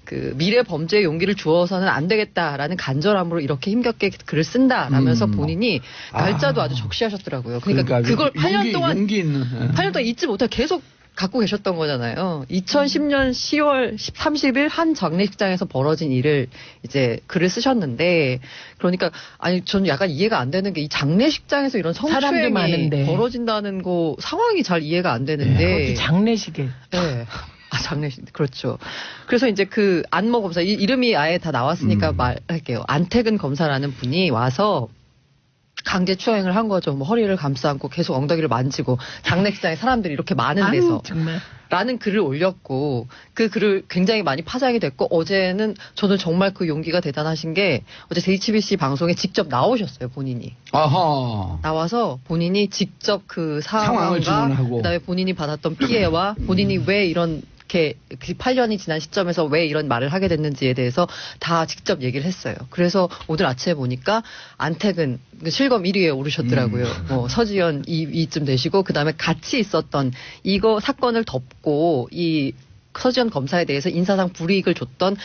그 미래 범죄의 용기를 주어서는 안 되겠다라는 간절함으로 이렇게 힘겹게 글을 쓴다라면서 본인이 날짜도 아주 적시하셨더라고요. 그러니까 그걸 8년 동안 용기 있는. 8년 동안 잊지 못하고 계속 갖고 계셨던 거잖아요. 2010년 10월 30일 한 장례식장에서 벌어진 일을 이제 글을 쓰셨는데 그러니까 저는 약간 이해가 안 되는 게 이 장례식장에서 이런 사람도 성추행이 많은데. 벌어진다는 거 상황이 잘 이해가 안 되는데 그것도 장례식에. 네. 장례식 그렇죠. 그래서 이제 그 안모 검사 이름이 아예 다 나왔으니까 말할게요. 안태근 검사라는 분이 와서 강제 추행을 한 거죠. 뭐 허리를 감싸 안고 계속 엉덩이를 만지고 장례식장에 사람들이 이렇게 많은 데서 정말. 라는 글을 올렸고 그 글을 굉장히 많이 파장이 됐고 어제는 저는 정말 그 용기가 대단하신 게 어제 JTBC 방송에 직접 나오셨어요. 본인이. 아하. 나와서 본인이 직접 그 상황을 상황과 질문하고. 그다음에 본인이 받았던 피해와 본인이 왜 이런 그 8년이 지난 시점에서 왜 이런 말을 하게 됐는지에 대해서 다 직접 얘기를 했어요. 그래서 오늘 아침에 보니까 안태근 실검 1위에 오르셨더라고요. 뭐 서지현 2위쯤 되시고 그다음에 같이 있었던 이거 사건을 덮고 이 서지현 검사에 대해서 인사상 불이익을 줬던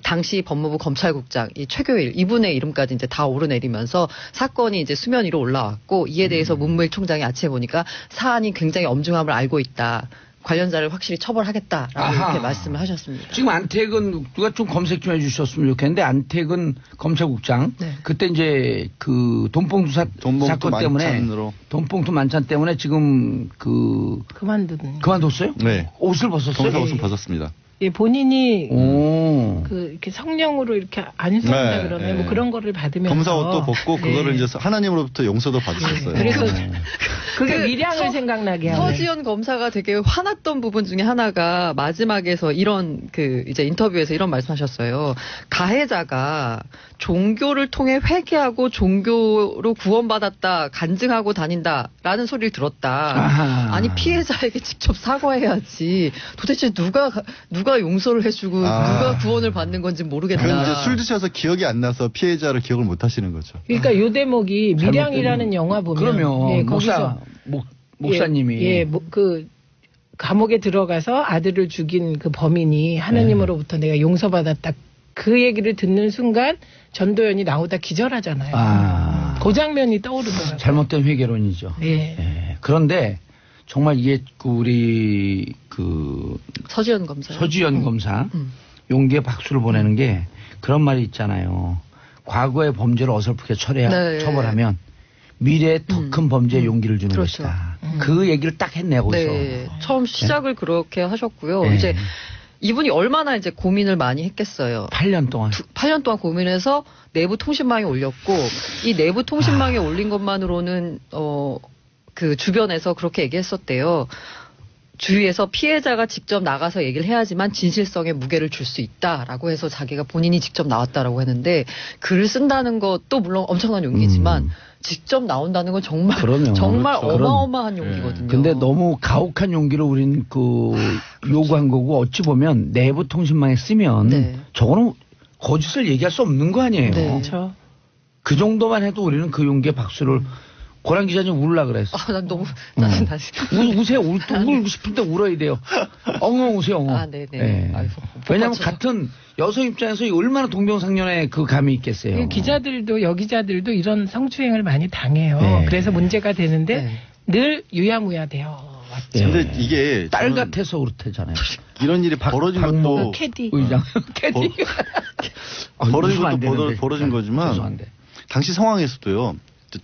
당시 법무부 검찰국장 이 최교일 이분의 이름까지 이제 다 오르내리면서 사건이 이제 수면 위로 올라왔고 이에 대해서 문무일 총장이 아침에 보니까 사안이 굉장히 엄중함을 알고 있다. 관련자를 확실히 처벌하겠다라고 아하. 이렇게 말씀을 하셨습니다. 지금 안태근 누가 좀 검색 좀 해주셨으면 좋겠는데 안태근 검찰국장 네. 그때 이제 그 돈봉투 사건 때문에 만찬으로. 돈봉투 만찬 때문에 지금 그만뒀어요? 네. 옷을 벗었어요? 검사 옷은 벗었습니다. 예, 본인이 오. 이렇게 성령으로 이렇게 안수한다 네, 그러면 네. 뭐 그런 거를 받으면서 검사 옷도 벗고 네. 그거를 이제 하나님으로부터 용서도 받으셨어요. 그래서 그게 그 미량을 생각나게 하네. 서지현 검사가 되게 화났던 부분 중에 하나가 마지막에서 이런 이제 인터뷰에서 이런 말씀하셨어요. 가해자가 종교를 통해 회개하고 종교로 구원받았다 간증하고 다닌다라는 소리를 들었다. 아하. 아니 피해자에게 직접 사과해야지. 도대체 누가 용서를 해주고 누가 구원을 받는 건지 모르겠다. 그건 이제 술 드셔서 기억이 안 나서 피해자를 기억을 못 하시는 거죠. 그러니까 요 대목이 미량이라는 영화 보면 그러면 예, 거기서 목사님이 예, 감옥에 들어가서 아들을 죽인 그 범인이 하느님으로부터 내가 용서받았다. 그 얘기를 듣는 순간 전도연이 나오다 기절하잖아요. 그 장면이 떠오르더라고요. 잘못된 회계론이죠. 네. 예. 그런데 정말 이게 우리 서지현 검사. 서지현 검사 용기에 박수를 보내는 게 그런 말이 있잖아요. 과거의 범죄를 어설프게 처벌하면 미래에 더 큰 범죄에 용기를 주는 그렇죠. 것이다. 그 얘기를 딱 했네요, 거기서. 네. 처음 시작을 그렇게 하셨고요. 네. 이제 이분이 얼마나 이제 고민을 많이 했겠어요. 8년 동안. 8년 동안 고민해서 내부 통신망에 올렸고 이 내부 통신망에 올린 것만으로는 그 주변에서 그렇게 얘기했었대요. 주위에서 피해자가 직접 나가서 얘기를 해야지만 진실성에 무게를 줄 수 있다라고 해서 자기가 본인이 직접 나왔다라고 했는데 글을 쓴다는 것도 물론 엄청난 용기지만 직접 나온다는 건 정말 정말 그렇죠. 어마어마한 용기거든요. 근데 너무 가혹한 용기를 우리는 요구한 거고 어찌 보면 내부 통신망에 쓰면 저거는 거짓을 얘기할 수 없는 거 아니에요. 네. 그렇죠. 그 정도만 해도 우리는 그 용기에 박수를 고란 기자님 울라 그랬어. 난 너무 나는 다시 우세요. 울고 싶은데 울어야 돼요. 엉엉 우세요. 엉엉. 네네. 네. 아이고, 왜냐하면 같은 여성 입장에서 얼마나 동병상련의 그 감이 있겠어요. 기자들도 여기자들도 이런 성추행을 많이 당해요. 네. 그래서 문제가 되는데 네. 늘 유야무야 되어 왔죠. 네. 근데 이게 딸 같아서 그렇대잖아요. 이런 일이 벌어진 것도 캐디. 의장 캐디. 벌어진 웃으면 안 것도 되는데. 벌어진 거지만 죄송한데. 당시 상황에서도요.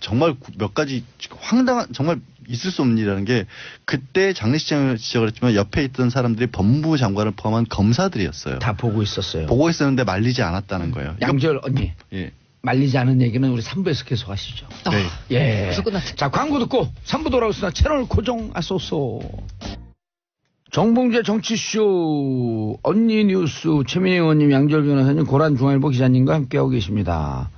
정말 몇 가지 황당한 정말 있을 수 없는 일이라는 게 그때 장례식장을 지적을 했지만 옆에 있던 사람들이 법무부 장관을 포함한 검사들이었어요. 다 보고 있었어요. 보고 있었는데 말리지 않았다는 거예요. 양절 언니. 예. 말리지 않은 얘기는 우리 3부에서 계속 하시죠. 네. 예. 벌써 끝났죠. 자, 광고 듣고 3부 돌아오겠습니다. 채널 고정하소서. 정봉재 정치쇼 언니 뉴스 최민희 의원님, 양절 변호사님, 고란 중앙일보 기자님과 함께하고 계십니다.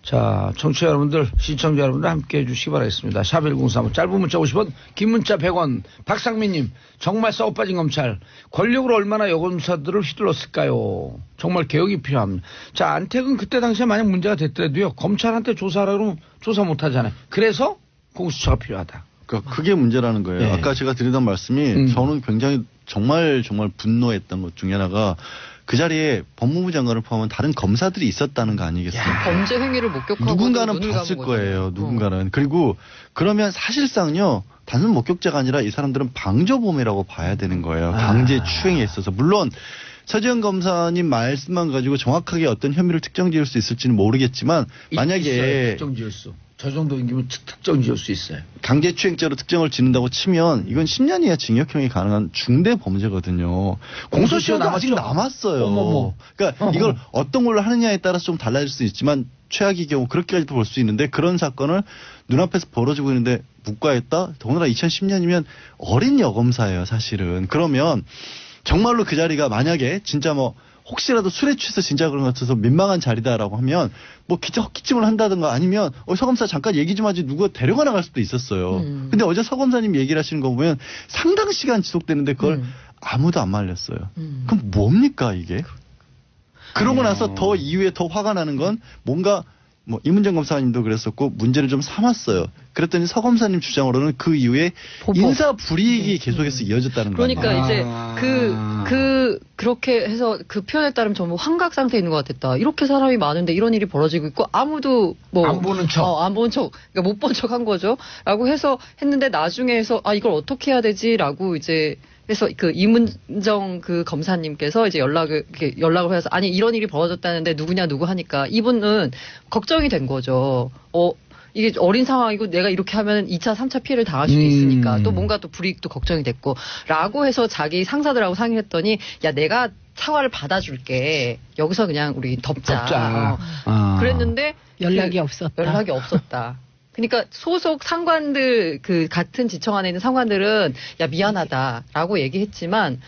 자, 청취자 여러분들, 시청자 여러분들 함께해 주시기 바라겠습니다. 샵1035 짧은 문자 50원, 긴 문자 100원. 박상민님, 정말 썩어 빠진 검찰. 권력으로 얼마나 여검사들을 휘둘렀을까요? 정말 개혁이 필요합니다. 자, 안택은 그때 당시에 만약 문제가 됐더라도요, 검찰한테 조사하라고 그러면 조사 못 하잖아요. 그래서 공수처가 필요하다. 그러니까 그게 문제라는 거예요. 네. 아까 제가 드리던 말씀이 저는 굉장히 정말 분노했던 것 중에 하나가 그 자리에 법무부 장관을 포함한 다른 검사들이 있었다는 거 아니겠어요? 범죄 행위를 목격하고 누군가는 봤을 거예요. 누군가는. 그리고 그러면 사실상요. 단순 목격자가 아니라 이 사람들은 방조범이라고 봐야 되는 거예요. 강제 추행에 있어서. 물론 서지현 검사님 말씀만 가지고 정확하게 어떤 혐의를 특정 지을 수 있을지는 모르겠지만 만약에 있어요. 특정 지을 수. 저 정도이면 특정 지을 수 있어요. 강제추행죄로 특정을 짓는다고 치면 이건 10년 이하 징역형이 가능한 중대 범죄거든요. 공소시효도 아직 남았어요. 어머머. 그러니까 이걸 어떤 걸로 하느냐에 따라서 좀 달라질 수 있지만 최악의 경우 그렇게까지도 볼 수 있는데 그런 사건을 눈앞에서 벌어지고 있는데 묵과했다? 더구나 2010년이면 어린 여검사예요, 사실은. 그러면 정말로 그 자리가 만약에 진짜 혹시라도 술에 취해서 진짜 그런 것 같아서 민망한 자리다라고 하면 기자 헛기침을 한다든가 아니면 서검사 잠깐 얘기 좀 하지 누가 데려가 나갈 수도 있었어요. 근데 어제 서검사님 얘기를 하시는 거 보면 상당 시간 지속되는데 그걸 아무도 안 말렸어요. 그럼 뭡니까 이게? 그러고 나서 더 이후에 더 화가 나는 건 뭔가 이문정 검사님도 그랬었고 문제를 좀 삼았어요. 그랬더니 서 검사님 주장으로는 그 이후에 인사 불이익이 계속해서 이어졌다는 거예요. 그러니까 이제 그렇게 해서 그 표현에 따르면 전부 환각 상태에 있는 것 같았다. 이렇게 사람이 많은데 이런 일이 벌어지고 있고 아무도 안 보는 척. 안 보는 척. 그러니까 못 본 척 한 거죠. 라고 해서 했는데 나중에 해서 이걸 어떻게 해야 되지라고 이제 그래서 그 이문정 그 검사님께서 이제 연락을 해서 아니 이런 일이 벌어졌다는데 누구냐 누구 하니까 이분은 걱정이 된 거죠. 이게 어린 상황이고 내가 이렇게 하면 2차, 3차 피해를 당할 수도 있으니까 또 뭔가 또 불이익도 걱정이 됐고 라고 해서 자기 상사들하고 상의를 했더니 야 내가 사과를 받아줄게. 여기서 그냥 우리 덮자. 그랬는데 연락이 없었다. 연락이 없었다. 그러니까 소속 상관들 같은 지청 안에 있는 상관들은 야 미안하다라고 얘기했지만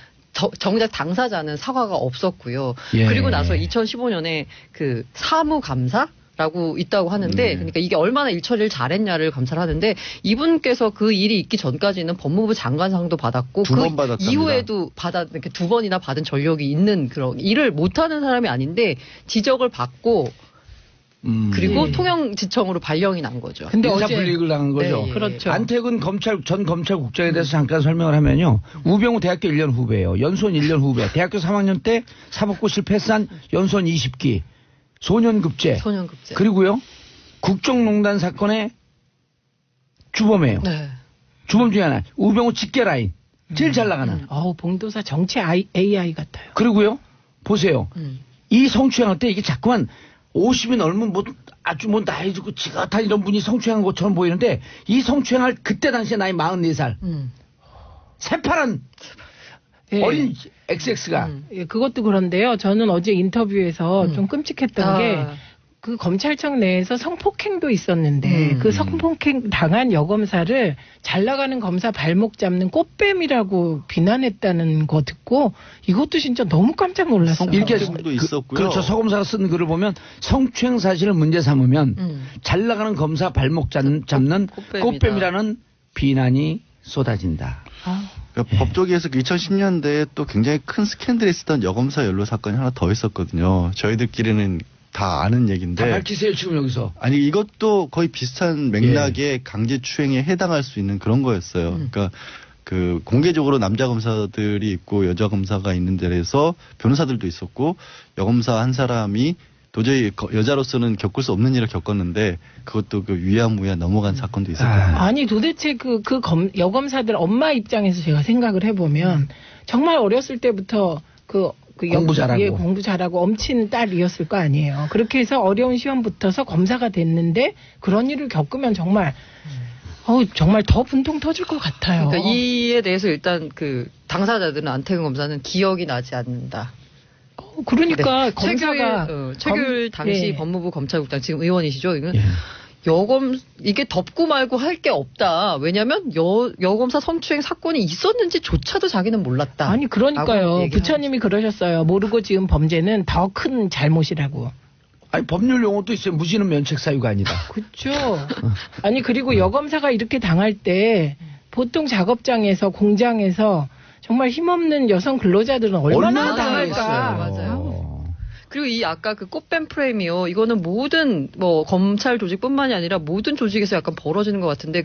정작 당사자는 사과가 없었고요. 예. 그리고 나서 2015년에 그 사무감사라고 있다고 하는데 그러니까 이게 얼마나 일처리를 잘했냐를 감사를 하는데 이분께서 그 일이 있기 전까지는 법무부 장관상도 받았고 두 번 받았답니다. 이후에도 이렇게 2번이나 받은 전력이 있는 그런 일을 못하는 사람이 아닌데 지적을 받고 그리고 통영지청으로 발령이 난 거죠. 근데 인사불이익을 당한 거죠. 네, 그렇죠. 안태근 전 검찰국장에 대해서 잠깐 설명을 하면요. 우병우 대학교 1년 후배예요. 연수원 1년 후배. 대학교 3학년 때 사법고 실패한 연수원 20기. 소년급제. 그리고요. 국정농단 사건의 주범이에요. 네. 주범 중에 하나. 우병우 직계 라인. 제일 잘 나가는. 봉도사 정치 AI 같아요. 그리고요. 보세요. 이 성추행할 때 이게 자꾸만 50이 넘으면 뭐 아주 뭐 나이 들고 지긋한 이런 분이 성추행한 것처럼 보이는데 이 성추행할 그때 당시에 나이 44살. 새파란 예. 어린 XX가. 예, 그것도 그런데요. 저는 어제 인터뷰에서 좀 끔찍했던 게 그 검찰청 내에서 성폭행도 있었는데 그 성폭행 당한 여검사를 잘 나가는 검사 발목 잡는 꽃뱀이라고 비난했다는 거 듣고 이것도 진짜 너무 깜짝 놀랐어요. 이렇게 있었고요. 그렇죠. 서검사가 쓴 글을 보면 성추행 사실을 문제 삼으면 잘 나가는 검사 발목 잡는 꽃뱀이라는 비난이 쏟아진다. 그러니까 법조계에서 2010년대에 또 굉장히 큰 스캔들이 있었던 여검사 연루 사건이 하나 더 있었거든요. 저희들끼리는 다 아는 얘기인데. 다 밝히세요 지금 여기서. 아니 이것도 거의 비슷한 맥락의 강제추행에 해당할 수 있는 그런 거였어요. 그러니까 그 공개적으로 남자 검사들이 있고 여자 검사가 있는 데에서 변호사들도 있었고 여검사 한 사람이 도저히 여자로서는 겪을 수 없는 일을 겪었는데 그것도 그 위야무야 넘어간 사건도 있었거든요. 아니 도대체 여검사들 엄마 입장에서 제가 생각을 해보면 정말 어렸을 때부터 공부 잘하고. 예, 공부 잘하고 엄친 딸이었을 거 아니에요. 그렇게 해서 어려운 시험 붙어서 검사가 됐는데 그런 일을 겪으면 정말 정말 더 분통 터질 것 같아요. 그러니까 이에 대해서 일단 그 당사자들은 안태근 검사는 기억이 나지 않는다. 그러니까 네. 검사가 최규일 당시 예. 법무부 검찰국장 지금 의원이시죠? 이건 이게 덮고 말고 할 게 없다. 왜냐하면 여검사 성추행 사건이 있었는지조차도 자기는 몰랐다. 아니 그러니까요. 부처님이 그러셨어요. 모르고 지은 범죄는 더 큰 잘못이라고. 아니 법률 용어도 있어요. 무지는 면책 사유가 아니다. 그렇죠. 아니 그리고 여검사가 이렇게 당할 때 보통 작업장에서 공장에서 정말 힘없는 여성 근로자들은 얼마나 당할까. 맞아요. 그리고 이 아까 그 꽃뱀 프레임이요. 이거는 모든 검찰 조직뿐만이 아니라 모든 조직에서 약간 벌어지는 것 같은데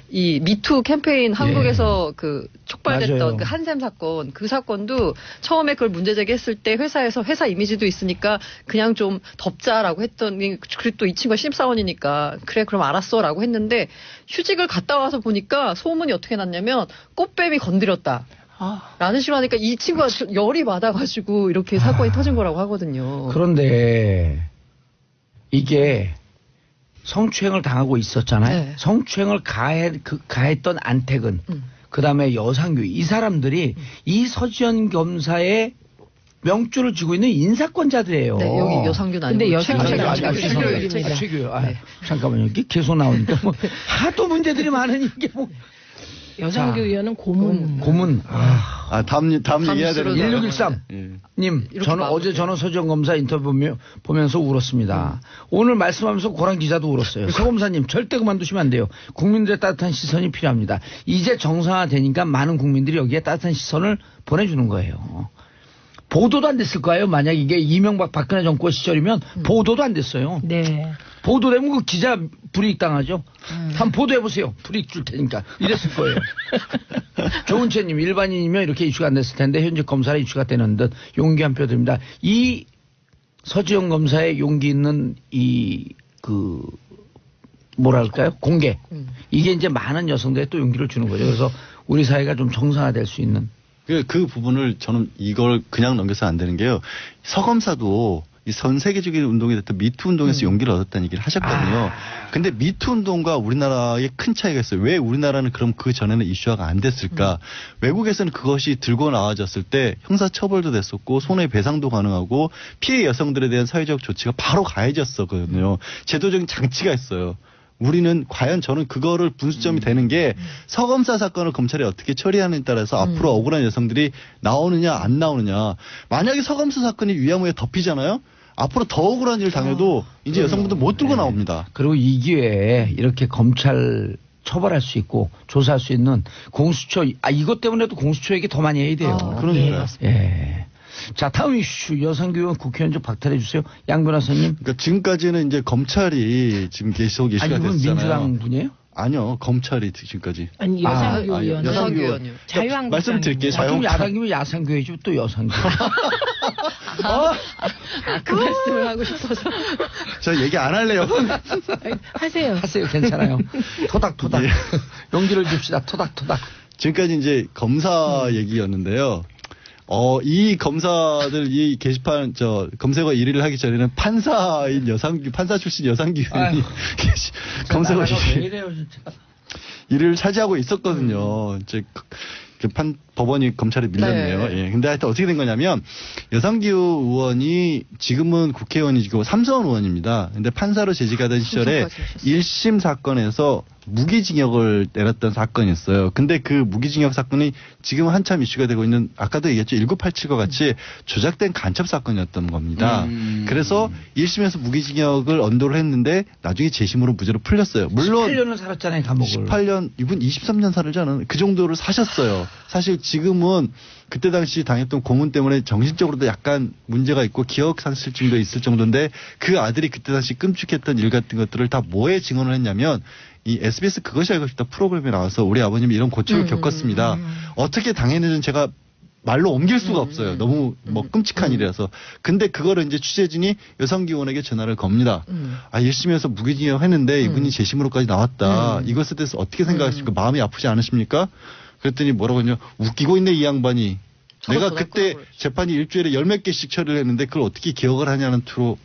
이 미투 캠페인 한국에서 그 촉발됐던 맞아요. 그 한샘 사건 그 사건도 처음에 그걸 문제 제기했을 때 회사에서 회사 이미지도 있으니까 그냥 좀 덮자라고 했더니 그리고 또 이 친구가 신입사원이니까 그래 그럼 알았어라고 했는데 휴직을 갔다 와서 보니까 소문이 어떻게 났냐면 꽃뱀이 건드렸다. 라는 식으로 하니까 이 친구가 열이 받아가지고 이렇게 사건이 터진 거라고 하거든요. 그런데 이게 성추행을 당하고 있었잖아요. 네. 성추행을 가했던 안태근, 그 다음에 여상규 이 사람들이 이 서지현 검사의 명줄을 쥐고 있는 인사권자들이에요. 네, 여기 여상규는 아니고 근데 여상규는 최규. 잠깐만요. 이게 계속 나오니까 뭐 하도 문제들이 많으니 이게 뭐. 여상규 의원은 고문. 다음 얘기해야 되는 1613님, 저는 서지현 검사 인터뷰 보면서 울었습니다. 오늘 말씀하면서 고란 기자도 울었어요. 서 검사님 절대 그만두시면 안 돼요. 국민들의 따뜻한 시선이 필요합니다. 이제 정상화되니까 많은 국민들이 여기에 따뜻한 시선을 보내주는 거예요. 보도도 안 됐을 거예요. 만약 이게 이명박 박근혜 정권 시절이면 보도도 안 됐어요. 네. 보도되면 그 기자 불이익 당하죠. 한번 보도해보세요. 불이익 줄 테니까. 이랬을 거예요. 조은채님, 일반인이면 이렇게 이슈가 안 됐을 텐데 현직 검사라 이슈가 되는 듯 용기 한 표 드립니다. 이 서지현 검사의 용기 있는 뭐랄까요? 공개. 이게 이제 많은 여성들의 또 용기를 주는 거죠. 그래서 우리 사회가 좀 정상화될 수 있는. 그 부분을 저는 이걸 그냥 넘겨서는 안 되는 게요. 서검사도 이 전 세계적인 운동이 됐던 미투 운동에서 용기를 얻었다는 얘기를 하셨거든요. 근데 미투 운동과 우리나라의 큰 차이가 있어요. 왜 우리나라는 그럼 그 전에는 이슈화가 안 됐을까? 외국에서는 그것이 들고 나와졌을 때 형사처벌도 됐었고 손해배상도 가능하고 피해 여성들에 대한 사회적 조치가 바로 가해졌었거든요. 제도적인 장치가 있어요. 우리는 과연 저는 그거를 분수점이 되는 게 서검사 사건을 검찰이 어떻게 처리하느냐에 따라서 앞으로 억울한 여성들이 나오느냐 안 나오느냐. 만약에 서검사 사건이 위야무에 덮이잖아요. 앞으로 더 억울한 일을 당해도 이제 여성분들 못 들고 나옵니다. 그리고 이 기회에 이렇게 검찰 처벌할 수 있고 조사할 수 있는 공수처 이것 때문에도 공수처에게 더 많이 해야 돼요. 그러니까요. 예. 자, 다음 이슈 여성교 의원 국회의원 좀 박탈해 주세요. 양 변호사님. 그러니까 지금까지는 이제 검찰이 지금 계속 이슈가 아니, 이분 됐잖아요. 민주당 분이에요? 아니요, 검찰이 지금까지. 아니 여상규 의원 여상규 의원이요. 자유한국당 말씀드릴게요. 그럼 야당이면 야상교회지 또 여상교. 그 말씀을 하고 싶어서. 저 얘기 안 할래요. 하세요. 하세요. 괜찮아요. 토닥토닥. 예. 용기를 줍시다. 토닥토닥. 지금까지 이제 검사 얘기였는데요. 이 검사들, 이 게시판, 검색어 1위를 하기 전에는 판사인 판사 출신 여상규 의원이 검색어 1위를 차지하고 있었거든요. 이제 법원이 검찰에 밀렸네요. 네. 예. 근데 하여튼 어떻게 된 거냐면 여상규 의원이 지금은 국회의원이고 삼선 의원입니다. 근데 판사로 재직하던 시절에 1심 사건에서 무기징역을 내렸던 사건이 있어요. 근데 그 무기징역 사건이 지금 한참 이슈가 되고 있는 아까도 얘기했죠. 1987과 같이 조작된 간첩 사건이었던 겁니다. 그래서 1심에서 무기징역을 언도를 했는데 나중에 재심으로 무죄로 풀렸어요. 물론 18년을 살았잖아요. 감옥을. 18년 이분 23년 살지 않은 그 정도를 사셨어요. 사실 지금은 그때 당시 당했던 고문 때문에 정신적으로도 약간 문제가 있고 기억 상실증도 있을 정도인데 그 아들이 그때 당시 끔찍했던 일 같은 것들을 다 뭐에 증언을 했냐면 이 SBS 그것이 알고 싶다 프로그램에 나와서 우리 아버님이 이런 고충을 겪었습니다. 어떻게 당했는지는 제가 말로 옮길 수가 없어요. 너무 끔찍한 일이라서. 근데 그거를 이제 취재진이 여상규 의원에게 전화를 겁니다. 1심에서 무기징역 했는데 이분이 재심으로까지 나왔다. 이것에 대해서 어떻게 생각하십니까? 마음이 아프지 않으십니까? 그랬더니 뭐라고 하냐. 웃기고 있네 이 양반이. 내가 그때 재판이 일주일에 10몇 개씩 처리를 했는데 그걸 어떻게 기억을 하냐는 투로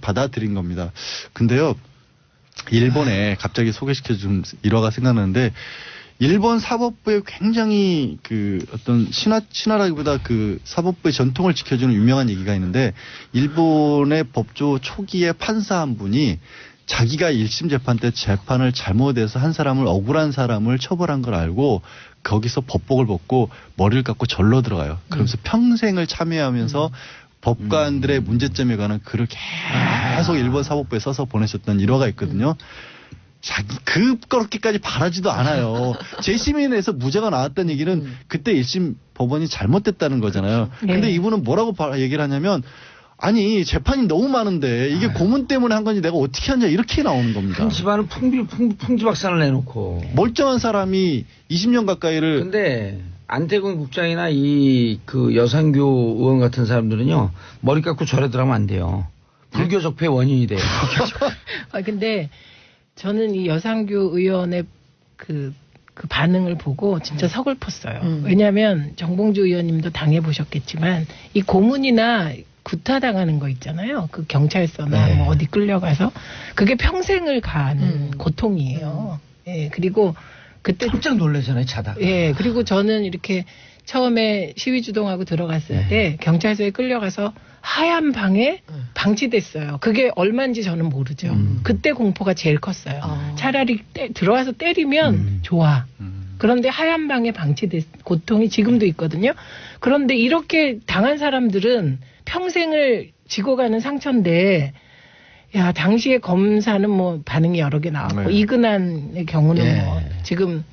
받아들인 겁니다. 근데요. 일본에 갑자기 소개시켜준 일화가 생각나는데 일본 사법부에 굉장히 그 어떤 신화라기보다 그 사법부의 전통을 지켜주는 유명한 얘기가 있는데 일본의 법조 초기에 판사 한 분이 자기가 1심 재판 때 재판을 잘못해서 한 사람을 억울한 사람을 처벌한 걸 알고 거기서 법복을 벗고 머리를 깎고 절로 들어가요. 그러면서 평생을 참여하면서 법관들의 문제점에 관한 글을 계속 일본 사법부에 써서 보내셨던 일화가 있거든요. 그렇게까지 바라지도 않아요. 재심인에서 무죄가 나왔다는 얘기는 그때 1심 법원이 잘못됐다는 거잖아요. 네. 근데 이분은 뭐라고 얘기를 하냐면 아니 재판이 너무 많은데 이게 고문 때문에 한 건지 내가 어떻게 하냐 이렇게 나오는 겁니다. 한 집안은 풍지박산을 내놓고 멀쩡한 사람이 20년 가까이를 근데 안태근 국장이나 그 여상규 의원 같은 사람들은요 머리 깎고 절에 들어가면 안 돼요. 불교 적폐 원인이 돼요. 근데 저는 이 여상규 의원의 그 반응을 보고 진짜 서글펐어요. 왜냐하면 정봉주 의원님도 당해보셨겠지만 이 고문이나 구타당하는 거 있잖아요. 그 경찰서나 네. 뭐 어디 끌려가서 그게 평생을 가는 고통이에요. 예, 그리고 그때 깜짝 놀라잖아요, 자다가. 예, 그리고 저는 이렇게 처음에 시위 주동하고 들어갔을 때 경찰서에 끌려가서 하얀 방에 방치됐어요. 그게 얼마인지 저는 모르죠. 그때 공포가 제일 컸어요. 차라리 들어와서 때리면 좋아. 그런데 하얀 방에 방치된 고통이 지금도 있거든요. 그런데 이렇게 당한 사람들은 평생을 지고 가는 상처인데 야, 당시에 검사는 뭐 반응이 여러 개 나왔고 이근한의 경우는 뭐 지금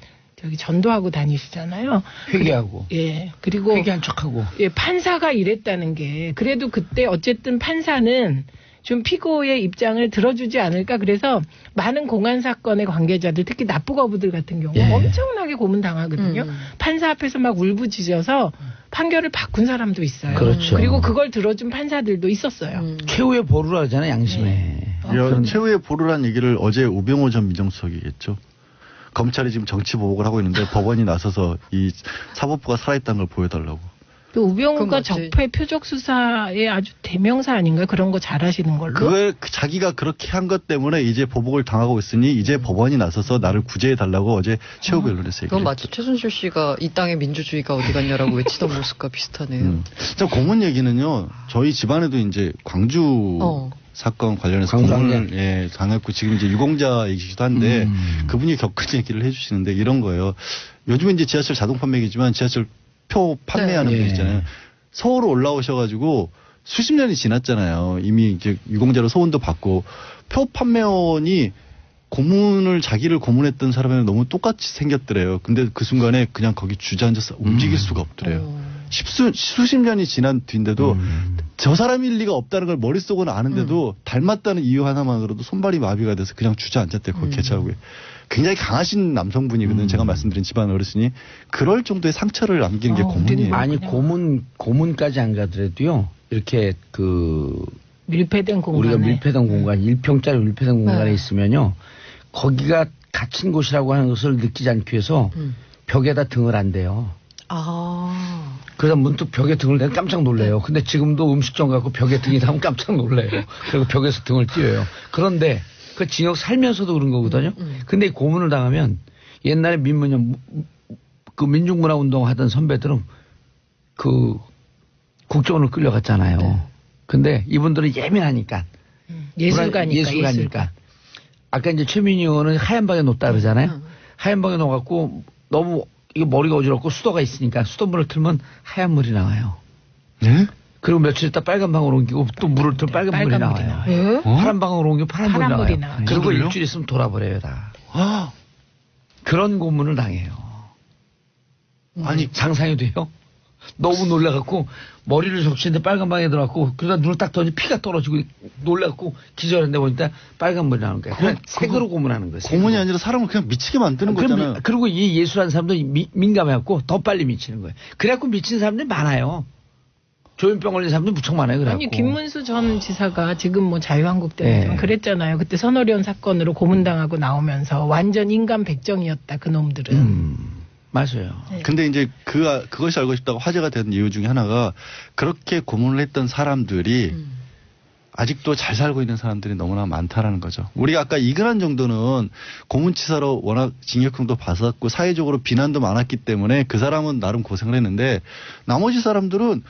저기 전도하고 다니시잖아요. 회개하고. 예. 그리고 회개한 척하고. 예, 판사가 이랬다는 게 그래도 그때 어쨌든 판사는 좀 피고의 입장을 들어주지 않을까. 그래서 많은 공안 사건의 관계자들 특히 납부거부들 같은 경우 엄청나게 고문당하거든요. 판사 앞에서 막 울부짖어서 판결을 바꾼 사람도 있어요. 그렇죠. 그리고 그걸 들어준 판사들도 있었어요. 최후의 보루라 하잖아요, 양심에. 최후의 보루란 얘기를 어제 우병호 전 민정수석이겠죠. 검찰이 지금 정치 보복을 하고 있는데 법원이 나서서 이 사법부가 살아있다는 걸 보여달라고. 또 우병우가 적폐 표적 수사의 아주 대명사 아닌가요? 그런 거 잘하시는 걸로. 그걸 자기가 그렇게 한 것 때문에 이제 보복을 당하고 있으니 이제 법원이 나서서 나를 구제해달라고 어제 최후 변론에서 얘기했죠. 그건 마치 최순실 씨가 이 땅의 민주주의가 어디 갔냐라고 외치던 모습과 비슷하네요. 자, 고문 얘기는요. 저희 집안에도 이제 광주 사건 관련해서 고문을 당했고 지금 이제 유공자 얘기기도 한데 그분이 겪은 얘기를 해주시는데 이런 거예요. 요즘은 이제 지하철 자동 판매기지만 지하철 표 판매하는 분 있잖아요. 서울 올라오셔가지고 수십 년이 지났잖아요. 이미 이제 유공자로 소원도 받고 표 판매원이 자기를 고문했던 사람이랑 너무 똑같이 생겼더래요. 근데 그 순간에 그냥 거기 주저앉아서 움직일 수가 없더래요. 수십 년이 지난 뒤인데도 저 사람일 리가 없다는 걸 머릿속으로 아는데도 닮았다는 이유 하나만으로도 손발이 마비가 돼서 그냥 주저앉았대요. 거기 개차고에. 굉장히 강하신 남성분이거든요. 제가 말씀드린 집안 어르신이. 그럴 정도의 상처를 남기는 게 고문이에요. 아니 고문까지 안 가더라도요. 이렇게 밀폐된 공간에. 우리가 밀폐된 공간, 1평짜리 밀폐된 공간에 있으면요. 거기가 갇힌 곳이라고 하는 것을 느끼지 않기 위해서 벽에다 등을 안 대요. 그래서 문득 벽에 등을 대면 깜짝 놀래요. 근데 지금도 음식점 가고 벽에 등이 닿으면 깜짝 놀래요. 그리고 벽에서 등을 띄워요. 그런데 그 징역 살면서도 그런 거거든요. 근데 이 고문을 당하면 옛날에 그 민중문화운동 하던 선배들은 그 국정원을 끌려갔잖아요. 네. 근데 이분들은 예민하니까. 예술가니까. 아까 이제 최민희 의원은 하얀 방에 놓다 그러잖아요. 하얀 방에 놓아갖고 너무 이게 머리가 어지럽고 수도가 있으니까 수돗물을 틀면 하얀 물이 나와요. 네? 그리고 며칠 있다 빨간 방으로 옮기고 또 물을 틀면 빨간 물이 나와요. 파란 방으로 옮기고 파란 물이 나와요. 그리고 일주일 있으면 돌아버려요 다. 그런 고문을 당해요. 아니 상상이 돼요? 너무 놀라갖고 머리를 적시는데 빨간 방에 들어갔고 그러다 눈을 딱 떠니 피가 떨어지고 놀라갖고 기절했는데 보니까 빨간 물이 나오는 거예요. 그냥 색으로 고문하는 거예요. 고문이 아니라 사람을 그냥 미치게 만드는 거잖아요. 그리고 이 예술하는 사람도 민감해갖고 더 빨리 미치는 거예요. 그래갖고 미친 사람들이 많아요. 조현병 걸린 사람들 무척 많아요. 그래갖고. 아니 김문수 전 지사가 지금 뭐 자유한국 때문에 그랬잖아요. 그때 선어리온 사건으로 고문당하고 나오면서 완전 인간 백정이었다. 그 놈들은. 맞아요. 네. 근데 이제 그것이 알고 싶다고 화제가 된 이유 중에 하나가 그렇게 고문을 했던 사람들이 아직도 잘 살고 있는 사람들이 너무나 많다라는 거죠. 우리가 아까 이근한 정도는 고문치사로 워낙 징역형도 받았고 사회적으로 비난도 많았기 때문에 그 사람은 나름 고생을 했는데 나머지 사람들은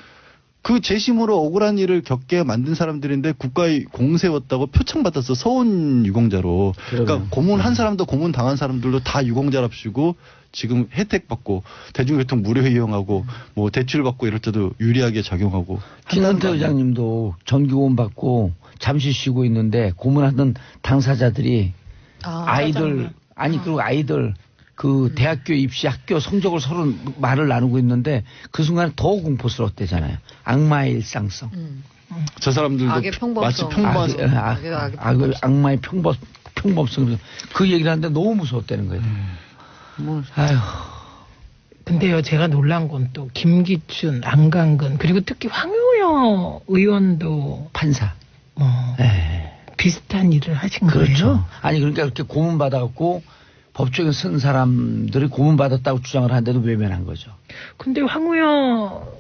그 재심으로 억울한 일을 겪게 만든 사람들인데 국가에 공세웠다고 표창받았어. 서운 유공자로. 그러니까 고문한 사람도 고문 당한 사람들도 다 유공자랍시고 지금 혜택 받고 대중교통 무료 이용하고 뭐 대출 받고 이럴 때도 유리하게 작용하고. 김은태 의장님도 정기고문 받고 잠시 쉬고 있는데 고문하던 당사자들이 그리고 아이들 그 대학교 입시 학교 성적을 서로 말을 나누고 있는데 그 순간에 더 공포스러웠대잖아요. 악마의 일상성. 저 사람들도 악의 평범성. 마치 악마의 평범성. 그 얘기를 하는데 너무 무서웠다는 거예요. 아휴. 근데요, 제가 놀란 건 또 김기춘, 안강근 그리고 특히 황효여 의원도 판사. 비슷한 일을 하신 그렇죠. 거예요? 아니 그러니까 그렇게 고문 받아갖고 법조인 쓴 사람들이 고문받았다고 주장을 하는데도 외면한 거죠. 근데 황우여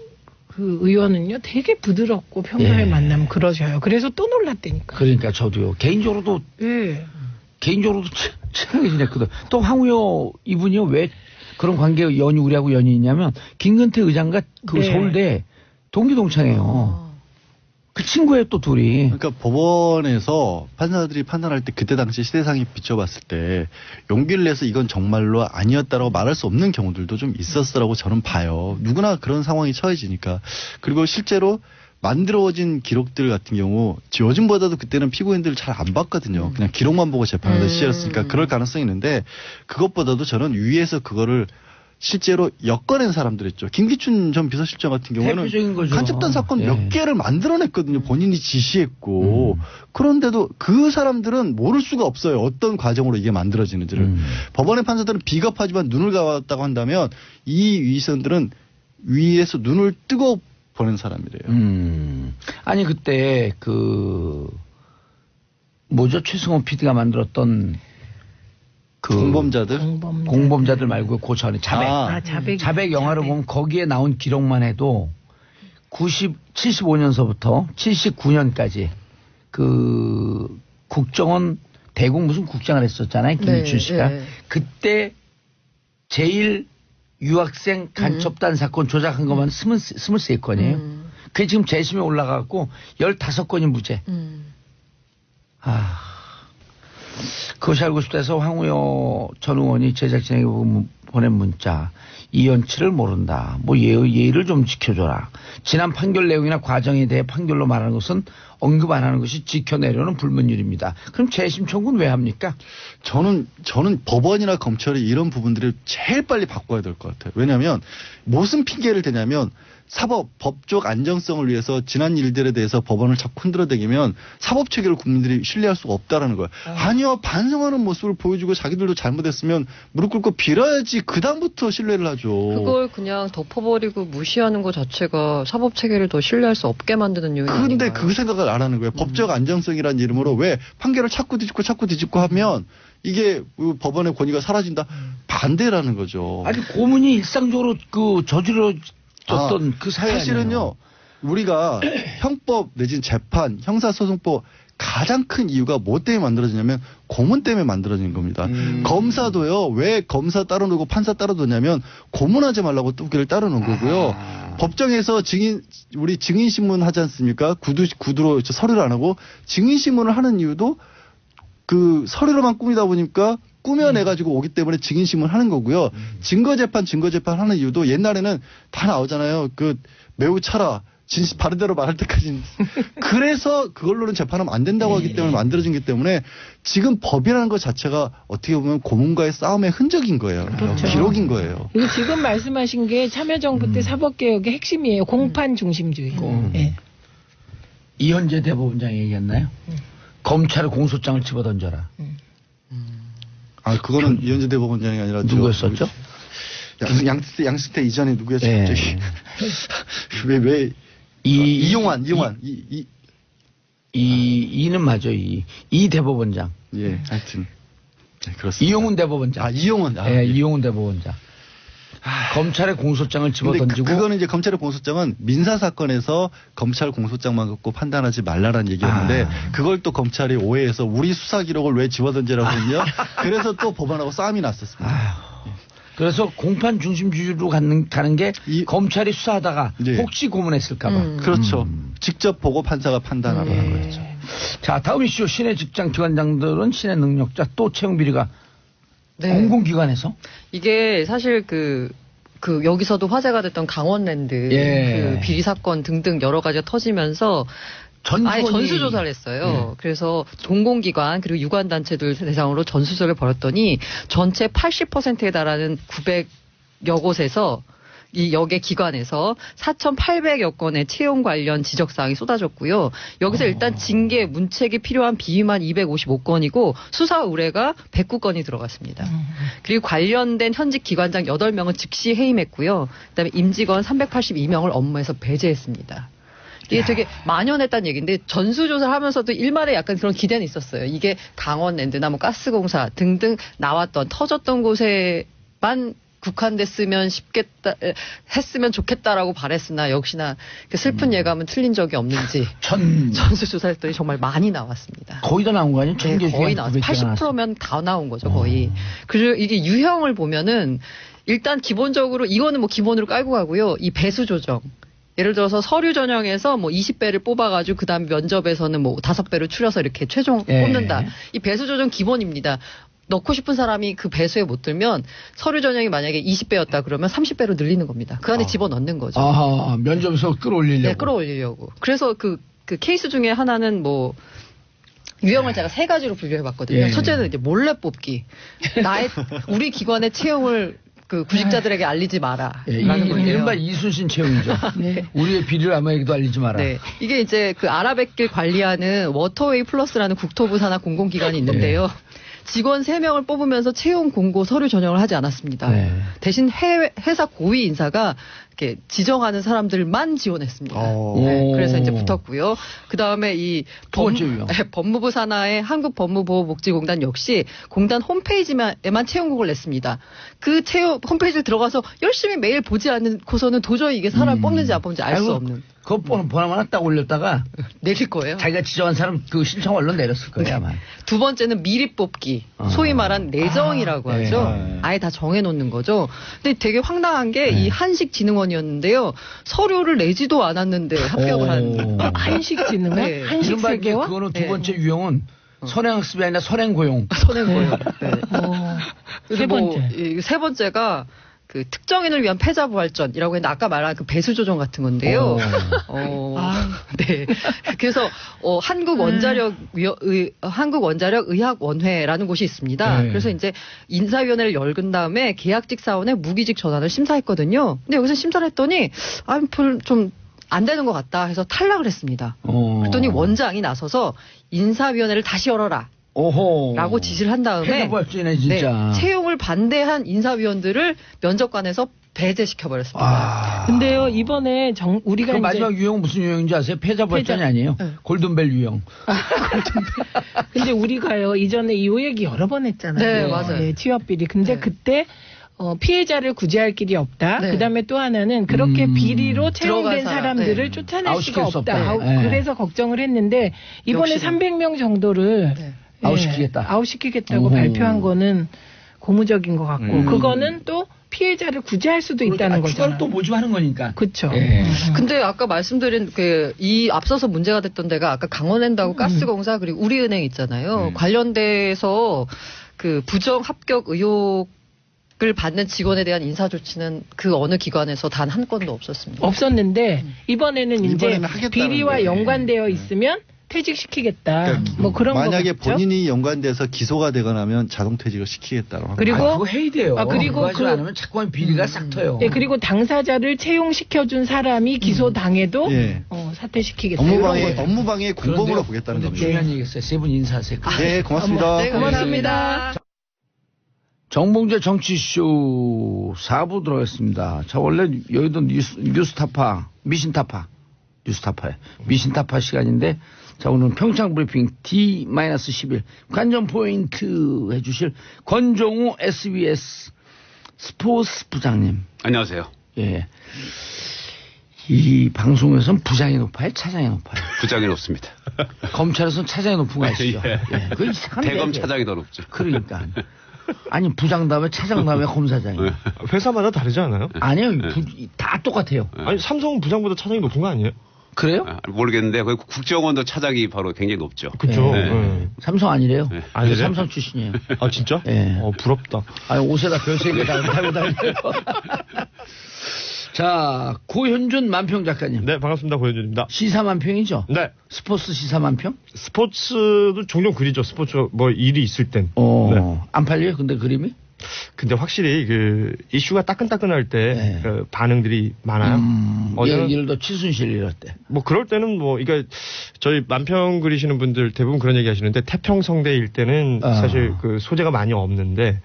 그 의원은요 되게 부드럽고 평소에 만나면 그러셔요. 그래서 또 놀랐다니까. 그러니까 저도요. 개인적으로도 친하게 지냈거든. 또 황우여 이분이요 왜 그런 관계 우리하고 연이 있냐면 김근태 의장과 그 서울대 동기동창이에요. 그 친구예요 또 둘이. 그러니까 법원에서 판사들이 판단할 때 그때 당시 시대상이 비춰봤을 때 용기를 내서 이건 정말로 아니었다라고 말할 수 없는 경우들도 좀 있었으라고 저는 봐요. 누구나 그런 상황이 처해지니까. 그리고 실제로 만들어진 기록들 같은 경우 요즘보다도 그때는 피고인들을 잘 안 봤거든요. 그냥 기록만 보고 재판하던 시절이었으니까 그럴 가능성이 있는데 그것보다도 저는 위에서 그거를 실제로 엮어낸 사람들 있죠. 김기춘 전 비서실장 같은 경우는 간첩단 사건 몇 개를 만들어냈거든요. 본인이 지시했고. 그런데도 그 사람들은 모를 수가 없어요. 어떤 과정으로 이게 만들어지는지를. 법원의 판사들은 비겁하지만 눈을 감았다고 한다면 이 위선들은 위에서 눈을 뜨고 보낸 사람이래요. 아니 그때 최승호 PD가 만들었던 공범자들 말고 그 전에 자백 영화를 보면 거기에 나온 기록만 해도 75년서부터 79년까지 그 국정원 대공 무슨 국장을 했었잖아요. 김기춘 씨가. 그때 제일 유학생 간첩단 사건 조작한 것만 23건이에요. 그게 지금 재심에 올라가고 15건이 무죄. 그것이 알고 싶다 해서 황우여 전 의원이 제작진에게 보낸 문자. 이연치를 모른다. 뭐 예의를 좀 지켜줘라. 지난 판결 내용이나 과정에 대해 판결로 말하는 것은 언급 안 하는 것이 지켜내려는 불문율입니다. 그럼 재심 청구는 왜 합니까? 저는 법원이나 검찰이 이런 부분들을 제일 빨리 바꿔야 될 것 같아요. 왜냐하면 무슨 핑계를 대냐면 법적 안정성을 위해서 지난 일들에 대해서 법원을 자꾸 흔들어대기면 사법 체계를 국민들이 신뢰할 수가 없다라는 거예요. 아니요, 반성하는 모습을 보여주고 자기들도 잘못했으면 무릎 꿇고 빌어야지 그 다음부터 신뢰를 하죠. 그걸 그냥 덮어버리고 무시하는 것 자체가 사법 체계를 더 신뢰할 수 없게 만드는 요인이 그런데 아닌가요? 그 생각을 안 하는 거예요. 법적 안정성이라는 이름으로 왜 판결을 자꾸 뒤집고 하면 이게 법원의 권위가 사라진다. 반대라는 거죠. 아니 고문이 일상적으로 그 저지러졌던 그 사회 사실은요. 아니에요? 우리가 형법 내지는 재판, 형사소송법 가장 큰 이유가 뭐 때문에 만들어지냐면 고문 때문에 만들어진 겁니다. 검사도요. 왜 검사 따로 놓고 판사 따로 놓냐면 고문하지 말라고 뚜기를 따로 놓은 거고요. 법정에서 우리 증인신문 하지 않습니까? 구두로 서류를 안 하고 증인신문을 하는 이유도 그 서류로만 꾸미다 보니까 꾸며내가지고 오기 때문에 증인신문 하는 거고요. 증거재판 하는 이유도 옛날에는 다 나오잖아요. 그 매우 차라. 진실 바른 대로 말할 때까지. 그래서 그걸로는 재판하면 안 된다고 하기 때문에 만들어진 기 때문에 지금 법이라는 것 자체가 어떻게 보면 고문과의 싸움의 흔적인 거예요. 그렇죠. 기록인 거예요. 그리고 지금 말씀하신 게 참여정부 때 사법개혁의 핵심이에요. 공판 중심주의. 예. 이현재 대법원장이 얘기했나요? 검찰의 공소장을 집어던져라. 아, 그거는 이현재 대법원장이 아니라 누구였었죠? 양승태 이전에 누구였죠? 예. 갑자기. 왜 이용환. 이는 맞아. 이 대법원장. 예, 하여튼. 네, 그렇습니다. 이용훈 대법원장. 아, 이용훈. 예, 이용훈 대법원장. 검찰의 공소장을 집어던지고. 그거는 이제 검찰의 공소장은 민사 사건에서 검찰 공소장만 갖고 판단하지 말라라는 얘기였는데 그걸 또 검찰이 오해해서 우리 수사 기록을 왜 집어던지라고 했냐? 그래서 또 법원하고 싸움이 났었습니다. 그래서 공판 중심주의로 가는 게 검찰이 수사하다가 네. 혹시 고문했을까봐. 그렇죠. 직접 보고 판사가 판단하라는 거죠. 자, 다음 이슈. 시내 직장 기관장들은 시내 능력자 또 채용 비리가 공공기관에서? 이게 사실 여기서도 화제가 됐던 강원랜드 그 비리 사건 등등 여러 가지가 터지면서 아예 전수조사를 했어요. 그래서 공공기관 그리고 유관단체들 대상으로 전수조사를 벌였더니 전체 80%에 달하는 900여 곳에서 이 역의 기관에서 4,800여 건의 채용 관련 지적사항이 쏟아졌고요. 여기서 일단 징계, 문책이 필요한 비위만 255건이고 수사 의뢰가 109건이 들어갔습니다. 그리고 관련된 현직 기관장 8명은 즉시 해임했고요. 그다음에 임직원 382명을 업무에서 배제했습니다. 이게 되게 만연했다는 얘기인데 전수조사를 하면서도 일말에 약간 그런 기대는 있었어요. 이게 강원랜드나 뭐 가스공사 등등 나왔던 터졌던 곳에만 국한됐으면 했으면 좋겠다라고 바랬으나 역시나 그 슬픈 예감은 틀린 적이 없는지 전수조사했더니 정말 많이 나왔습니다. 거의 다 나온 거 아니에요? 네, 거의 나왔어요. 80%면 다 나온 거죠, 거의. 그리고 이게 유형을 보면은 일단 기본적으로 이거는 뭐 기본으로 깔고 가고요. 이 배수 조정. 예를 들어서 서류 전형에서 뭐 20배를 뽑아가지고 그 다음에 면접에서는 뭐 5배로 추려서 이렇게 최종 뽑는다. 이 배수 조정 기본입니다. 넣고 싶은 사람이 그 배수에 못 들면 서류 전형이 만약에 20배였다 그러면 30배로 늘리는 겁니다. 그 안에 집어넣는 거죠. 면접에서 끌어올리려고. 네, 끌어올리려고. 그래서 그 케이스 중에 하나는 뭐 유형을 제가 3가지로 분류해봤거든요. 첫째는 이제 몰래 뽑기. 우리 기관의 채용을 그 구직자들에게 알리지 마라. 이른바 이순신 채용이죠. 우리의 비리를 아무에게도 알리지 마라. 네. 이게 이제 그 아라뱃길 관리하는 워터웨이 플러스라는 국토부 산하 공공기관이 있는데요. 직원 3명을 뽑으면서 채용 공고 서류 전형을 하지 않았습니다. 대신 회사 고위 인사가 이렇게 지정하는 사람들만 지원했습니다. 네, 그래서 이제 붙었고요. 그 다음에 이 법무부 산하의 한국법무보호복지공단 역시 공단 홈페이지에만 채용 공고를 냈습니다. 그 홈페이지에 들어가서 열심히 매일 보지 않고서는 도저히 이게 사람 뽑는지 안 뽑는지 알 수 없는. 그거 보나마나 딱 올렸다가 내릴 거예요. 자기가 지정한 사람 그 신청 얼른 내렸을 거예요. 아마. 두 번째는 미리 뽑기. 소위 말한 내정이라고 하죠. 아예 다 정해놓는 거죠. 근데 되게 황당한 게 이 한식진흥원이었는데요. 서류를 내지도 않았는데 합격을 한. 한식진흥원? 네. 한식세계화? 그거는 두 번째 유형은 선행학습이 아니라 선행고용. 선행고용. 네. 세 번째. 세 번째가 그 특정인을 위한 패자부활전이라고 했는데 아까 말한 그 배수조정 같은 건데요. 네. 그래서 한국원자력의학원회라는 곳이 있습니다. 네. 그래서 이제 인사위원회를 열은 다음에 계약직 사원의 무기직 전환을 심사했거든요. 근데 여기서 심사를 했더니 좀 안 되는 것 같다 해서 탈락을 했습니다. 그랬더니 원장이 나서서 인사위원회를 다시 열어라. 오호. 라고 지시를 한 다음에 해결발전이네 진짜. 네, 채용을 반대한 인사위원들을 면접관에서 배제시켜버렸습니다. 근데요, 이번에 우리가 그 이제 마지막 유형 무슨 유형인지 아세요? 패자부활전이 아니에요. 네. 골든벨 유형. 근데 우리가요, 이전에 이 얘기 여러 번 했잖아요. 네, 맞아요. 네, 취업비리. 근데 네. 그때 피해자를 구제할 길이 없다. 네. 그다음에 또 하나는 그렇게 비리로 채용된 들어간 사람, 사람들을 네. 쫓아낼 아웃시킬 수가 수 없다. 없다. 네. 그래서 걱정을 했는데 이번에 역시나. 300명 정도를 네. 아웃시키겠다. 아웃시키겠다고 오호. 발표한 거는 고무적인 것 같고 그거는 또 피해자를 구제할 수도 있다는 추가로 거잖아요. 또 모집하는 거니까. 그렇죠. 예. 근데 아까 말씀드린 이 앞서서 문제가 됐던 데가 아까 강원랜드하고 가스공사 그리고 우리은행 있잖아요. 관련돼서 그 부정 합격 의혹을 받는 직원에 대한 인사 조치는 그 어느 기관에서 단 한 건도 없었습니다. 없었는데 이번에는 이제 이번에는 하겠다는 비리와 거예요. 연관되어 있으면 퇴직시키겠다. 그러니까 뭐 그런 만약에 거겠죠. 본인이 연관돼서 기소가 되거나 하면 자동 퇴직을 시키겠다고 합니다. 그리고 그거 해야 돼요. 그리고 그거 하지 그- 않으면 자꾸 비리가 싹 터요. 네, 그리고 당사자를 채용시켜준 사람이 기소당해도 예. 사퇴시키겠다. 이런 거죠. 업무방해 공범으로 보겠다는 근데 겁니다. 중요한 얘기였어요. 세 분 인사하세요. 네, 고맙습니다. 네, 고맙습니다. 정봉재 정치쇼 4부 들어가겠습니다. 자, 원래 여의도 뉴스타파, 뉴스타파에 미신타파 시간인데, 자, 오늘은 평창 브리핑 D-11 관전 포인트 해주실 권종우 SBS 스포츠 부장님. 안녕하세요. 예. 이 방송에서는 부장이 높아요? 차장이 높아요? 부장이 높습니다. 검찰에서는 차장이 높은 거 아시죠? 예. 예. 그거 이상한데. 대검 차장이 더 높죠. 그러니까. 아니, 부장 다음에 차장 다음에 검사장이. 회사마다 다르지 않아요? 아니요. 다 똑같아요. 아니 삼성은 부장보다 차장이 높은 거 아니에요? 그래요? 모르겠는데 거기 국정원도 차장이 바로 굉장히 높죠. 그죠. 네. 네. 삼성 아니래요. 네. 아니래요? 삼성 출신이에요. 아 진짜? 예. 부럽다. 아니, 옷에다 별 3개 달고 다녀요. 자, 고현준 만평 작가님. 네 반갑습니다 고현준입니다. 시사 만평이죠? 네 스포츠 시사 만평? 스포츠도 종종 그리죠. 스포츠 뭐 일이 있을 땐. 네. 안 팔려요? 근데 그림이? 근데 확실히 그 이슈가 따끈따끈할 때 네. 그 반응들이 많아요. 어제는 예를 들어 최순실 이럴 때. 뭐 그럴 때는 뭐 그러니까 저희 만평 그리시는 분들 대부분 그런 얘기 하시는데 태평성대일 때는 사실 그 소재가 많이 없는데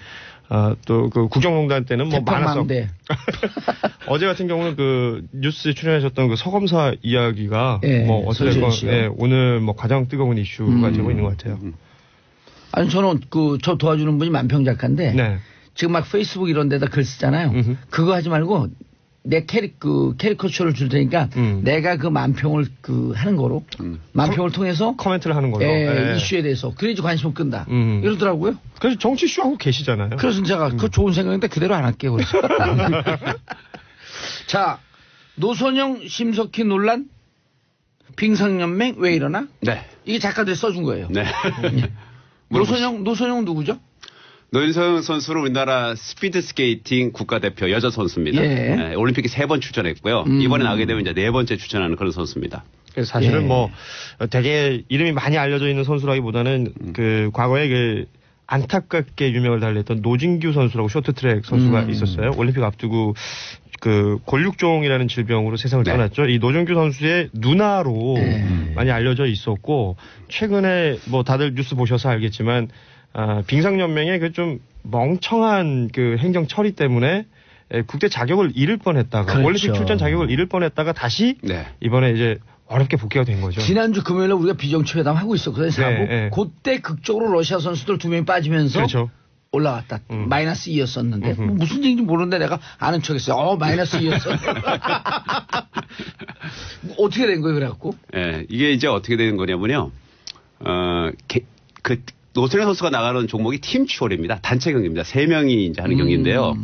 또 그 국정농단 때는 뭐 많아서 태평망대. 어제 같은 경우는 그 뉴스에 출연하셨던 그 서검사 이야기가 예, 뭐 어쨌든 서지현 씨요. 예, 오늘 뭐 가장 뜨거운 이슈가 되고 있는 것 같아요. 아니, 저는 저 도와주는 분이 만평 작가인데. 네. 지금 막 페이스북 이런 데다 글 쓰잖아요. 그거 하지 말고 내 캐리커처를 줄 테니까 내가 그 만평을 하는 거로 만평을 통해서 코멘트를 하는 걸로. 예. 이슈에 대해서 그래야지 관심을 끈다. 음. 이러더라고요. 그래서 정치 이슈 하고 계시잖아요. 그래서 제가 그거 좋은 생각인데 그대로 안 할게요. 그래서. 자, 노선영 심석희 논란 빙상연맹 왜 이러나? 네. 이게 작가들이 써준 거예요. 네. 노선영 누구죠? 노인성 선수는 우리나라 스피드 스케이팅 국가대표 여자 선수입니다. 예. 네, 올림픽에 3번 출전했고요. 이번에 나게 되면 이제 4번째 출전하는 그런 선수입니다. 그래서 사실은 예. 뭐 되게 이름이 많이 알려져 있는 선수라기보다는 그 과거에 그 안타깝게 유명을 달랬던 노진규 선수라고 쇼트트랙 선수가 있었어요. 올림픽 앞두고 그 골육종이라는 질병으로 세상을 네. 떠났죠. 이 노진규 선수의 누나로 많이 알려져 있었고 최근에 뭐 다들 뉴스 보셔서 알겠지만 빙상연맹의 그 좀 멍청한 그 행정 처리 때문에 국대 자격을 잃을 뻔했다가 그렇죠. 올림픽 출전 자격을 잃을 뻔했다가 다시 네. 이번에 이제 어렵게 복귀가 된 거죠. 지난주 금요일에 우리가 비정치회담 하고 있었거든요. 사부. 네. 그때 극적으로 러시아 선수들 2명이 빠지면서 그렇죠. 올라왔다. 마이너스 2였었는데 뭐 무슨 얘기인지 모르는데 내가 아는 척했어요. 마이너스 2였어. 어떻게 된 거예요, 그래갖고? 예, 이게 이제 어떻게 되는 거냐면요. 노선영 선수가 나가는 종목이 팀 추월입니다. 단체 경기입니다. 3명이 이제 하는 경기인데요.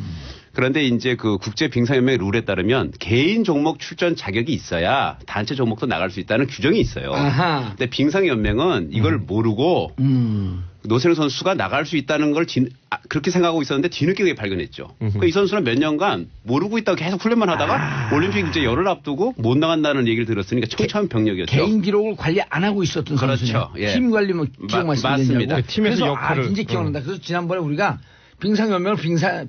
그런데 이제 그 국제 빙상연맹 룰에 따르면 개인 종목 출전 자격이 있어야 단체 종목도 나갈 수 있다는 규정이 있어요. 아하. 근데 빙상연맹은 이걸 모르고 노선영 선수가 나갈 수 있다는 걸 그렇게 생각하고 있었는데 뒤늦게 그게 발견했죠. 그러니까 이 선수는 몇 년간 모르고 있다가 계속 훈련만 하다가 올림픽 이제 열흘 앞두고 못 나간다는 얘기를 들었으니까 청참 병력이었죠. 개인 기록을 관리 안 하고 있었던 그렇죠. 선수네요. 예. 팀 관리면 기억 말씀드리냐고. 맞습니다. 팀에서 그래서 역할을. 진짜 기억난다. 그래서 지난번에 우리가 빙상연맹을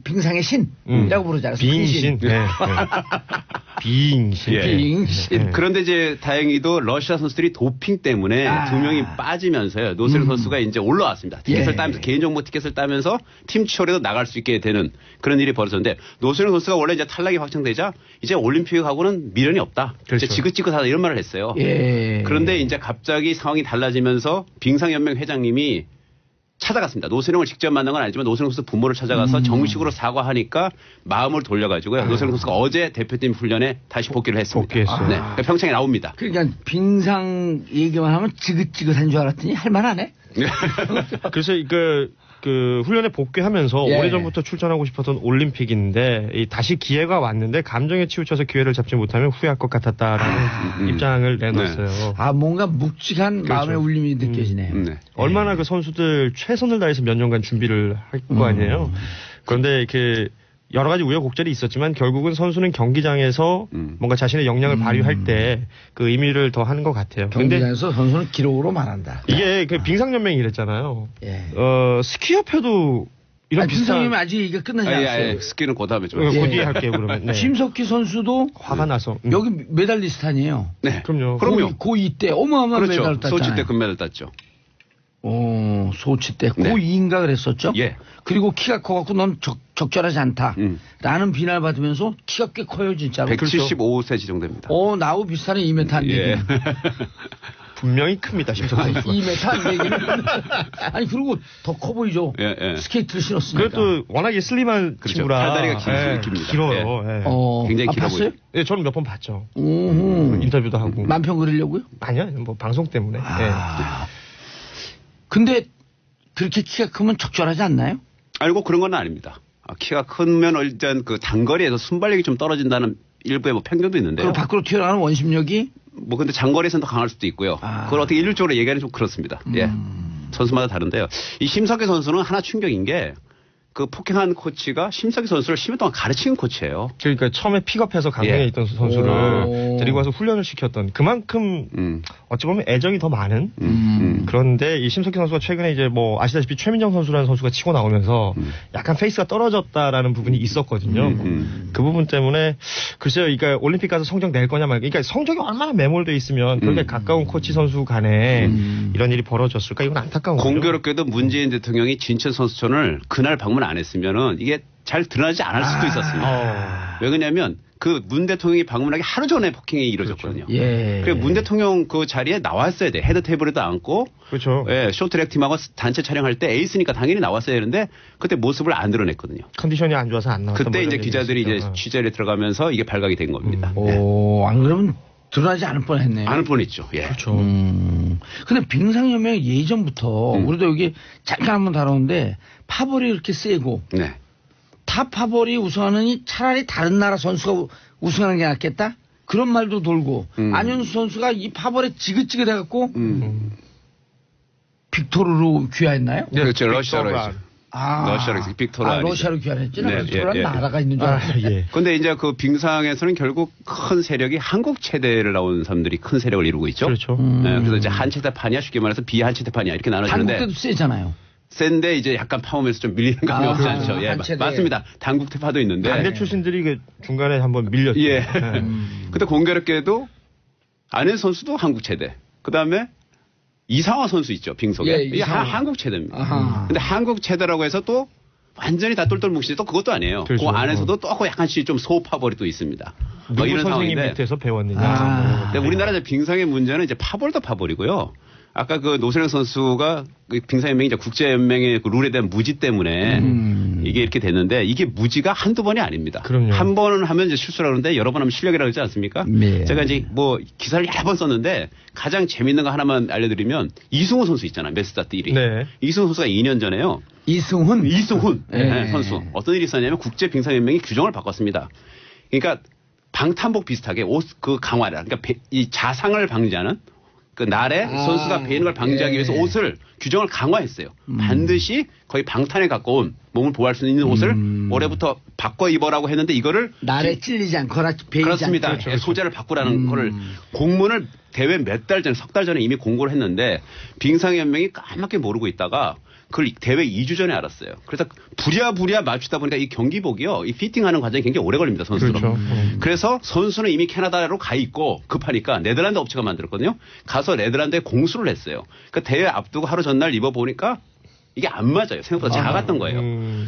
빙상의 신이라고 부르잖아요. 빙신. 네. 네. 빙신. 예. 빙신. 그런데 이제 다행히도 러시아 선수들이 도핑 때문에 두 명이 빠지면서요. 노세르 선수가 이제 올라왔습니다. 티켓을 따면서 개인정보 티켓을 따면서 팀 치열에도 나갈 수 있게 되는 그런 일이 벌어졌는데 노세르 선수가 원래 이제 탈락이 확정되자 이제 올림픽하고는 미련이 없다. 그렇죠. 이제 지긋지긋하다 이런 말을 했어요. 예. 그런데 이제 갑자기 상황이 달라지면서 빙상연맹 회장님이 찾아갔습니다. 노세룡을 직접 만난 건 아니지만 노세룡 선수 부모를 찾아가서 정식으로 사과하니까 마음을 돌려가지고요. 노세룡 선수가 어제 대표팀 훈련에 다시 복귀를 했습니다. 복귀했어요. 네, 평창에 나옵니다. 그러니까 빙상 얘기만 하면 지긋지긋한 줄 알았더니 할만하네. 그래서 그 훈련에 복귀하면서 예. 오래전부터 출전하고 싶었던 올림픽인데 다시 기회가 왔는데 감정에 치우쳐서 기회를 잡지 못하면 후회할 것 같았다라는 입장을 내놨어요. 아 뭔가 묵직한 마음의 울림이 느껴지네요. 네. 얼마나 그 선수들 최선을 다해서 몇 년간 준비를 할 거 아니에요. 그런데 여러 가지 우여곡절이 있었지만 결국은 선수는 경기장에서 뭔가 자신의 역량을 발휘할 때 그 의미를 더 하는 것 같아요. 근데 경기장에서 선수는 기록으로 말한다. 이게 그 빙상연맹이 이랬잖아요. 예. 스키협회도 이런 빙상이면 비슷한 아직 이게 끝나지 않았어요. 스키는 그 다음에 좀. 그 뒤에 할게요 그러면. 네. 심석희 선수도 화가 나서. 여기 메달리스트 아니에요. 네. 그럼요. 고2 때 어마어마한 그렇죠. 메달을 땄잖아요. 소치 때 금메달 땄죠. 소치 때 네. 고2인가 그랬었죠. 예. 그리고 키가 커갖고 넌 적절하지 않다. 라는 비난을 받으면서 키가 꽤 커요 진짜로. 175cm 정도 됩니다. 나하고 비슷하네 2m 안 되기는. 예. 분명히 큽니다 심석희 선수. 2m 안 되기는. 아니 그리고 더 커 보이죠. 예, 예. 스케이트를 신었으니까. 그래도 워낙에 슬림한 그렇죠. 친구라 팔다리가 깁니다. 길어요. 예. 굉장히 길어 봤어요? 보여요. 예, 저는 몇 번 봤죠. 오호. 인터뷰도 하고. 만평 그리려고요? 아니요, 뭐 방송 때문에. 근데 그렇게 키가 크면 적절하지 않나요? 알고 그런 건 아닙니다. 키가 크면 일단 그 단거리에서 순발력이 좀 떨어진다는 일부의 뭐 편견도 있는데요. 그 밖으로 튀어나가는 원심력이 뭐 근데 장거리에서는 더 강할 수도 있고요. 그걸 어떻게 일률적으로 얘기하는 좀 그렇습니다. 예. 선수마다 다른데요. 이 심석희 선수는 하나 충격인 게 그 폭행한 코치가 심석희 선수를 10년 동안 가르치는 코치예요. 그러니까 처음에 픽업해서 강릉에 예. 있던 선수를 오. 데리고 와서 훈련을 시켰던 그만큼 어찌 보면 애정이 더 많은 그런데 이 심석희 선수가 최근에 이제 뭐 아시다시피 최민정 선수라는 선수가 치고 나오면서 약간 페이스가 떨어졌다라는 부분이 있었거든요. 그 부분 때문에 글쎄요, 그러니까 올림픽 가서 성적 낼 거냐 말고, 그러니까 성적이 얼마나 매몰돼 있으면 그렇게 가까운 코치 선수 간에 이런 일이 벌어졌을까? 이건 안타까운 거죠. 공교롭게도 문재인 대통령이 진천 선수촌을 그날 방문 안 했으면은 이게 잘 드러나지 않을 수도 있었습니다. 왜 그러냐면 그 문 대통령이 방문하기 하루 전에 폭행이 이루어졌거든요. 예. 그래서 문 대통령 그 자리에 나왔어야 돼. 헤드 테이블에도 앉고, 그렇죠. 예, 쇼트랙 팀하고 단체 촬영할 때 에이스니까 당연히 나왔어야 되는데 그때 모습을 안 드러냈거든요. 컨디션이 안 좋아서 안 나왔던 그때 뭐 이제 이런 기자들이 얘기가 이제 있었죠. 취재를 들어가면서 이게 발각이 된 겁니다. 안 그러면 드러나지 않을 뻔했네요. 않을 뻔했죠. 예. 그렇죠. 근데 빙상연맹 예전부터 우리도 여기 잠깐 한번 다뤘는데 파벌이 이렇게 세고 네. 다 파벌이 우승하느니 차라리 다른 나라 선수가 우승하는 게 낫겠다? 그런 말도 돌고 안현수 선수가 이 파벌에 지긋지긋해갖고 빅토르로 귀화했나요? 그렇죠. 러시아로 빅토르. 했죠. 러시아로 빅토르 아니죠. 러시아로 귀화했지? 네, 빅토르는 예. 나라가 있는 줄 알았어요. 예. 근데 이제 그 빙상에서는 결국 큰 세력이 한국 체대를 나온 사람들이 큰 세력을 이루고 있죠. 그렇죠. 네, 그래서 이제 한체대판이야 쉽게 말해서 비한체대판이야 이렇게 나눠지는데 한국대도 세잖아요. 센데 이제 약간 파워면서 좀 밀리는 감이 없지 않죠. 예, 한체대. 맞습니다. 단국대파도 있는데. 반대 출신들이 그 중간에 한번 밀렸죠. 예. 근데 공교롭게도 안현 선수도 한국 체대. 그 다음에 이상화 선수 있죠. 빙속에. 예, 이게 이상화. 한국 체대입니다. 아하. 근데 한국 체대라고 해서 또 완전히 다 똘똘 뭉치지 또 그것도 아니에요. 그렇죠. 그 안에서도 또 약간씩 좀 소파벌이 또 있습니다. 누구 이런 선생님 상황인데. 밑에서 배웠느냐. 근데 우리나라 이제 빙상의 문제는 이제 파벌도 파벌이고요. 아까 그 노세령 선수가 그 빙상연맹이 이제 국제연맹의 그 룰에 대한 무지 때문에 이게 이렇게 됐는데 이게 무지가 한두 번이 아닙니다. 그럼요. 한 번은 하면 이제 실수라 그러는데 여러 번 하면 실력이라고 그러지 않습니까? 네. 제가 이제 뭐 기사를 여러 번 썼는데 가장 재밌는 거 하나만 알려드리면 이승우 선수 있잖아요. 메스다트 1위. 네. 이승우 선수가 2년 전에요. 이승훈 네, 선수. 어떤 일이 있었냐면 국제빙상연맹이 규정을 바꿨습니다. 그러니까 방탄복 비슷하게 옷 그 강화라. 그러니까 이 자상을 방지하는 그 날에 선수가 베이는 걸 방지하기 위해서 옷을 규정을 강화했어요. 반드시 거의 방탄에 가까운 몸을 보호할 수 있는 옷을 올해부터 바꿔 입어라고 했는데 이거를 날에 찔리지 않거나 베이지 그렇습니다. 않고. 그렇죠. 소재를 바꾸라는 거를 공문을 대회 몇 달 전에 석 달 전에 이미 공고를 했는데 빙상연맹이 까맣게 모르고 있다가 그걸 대회 2주 전에 알았어요. 그래서 부랴부랴 맞추다 보니까 이 경기복이요. 이 피팅하는 과정이 굉장히 오래 걸립니다. 선수로. 그렇죠. 그래서 선수는 이미 캐나다로 가 있고 급하니까 네덜란드 업체가 만들었거든요. 가서 네덜란드에 공수를 했어요. 그러니까 대회 앞두고 하루 전날 입어보니까 이게 안 맞아요. 생각보다 작았던 거예요.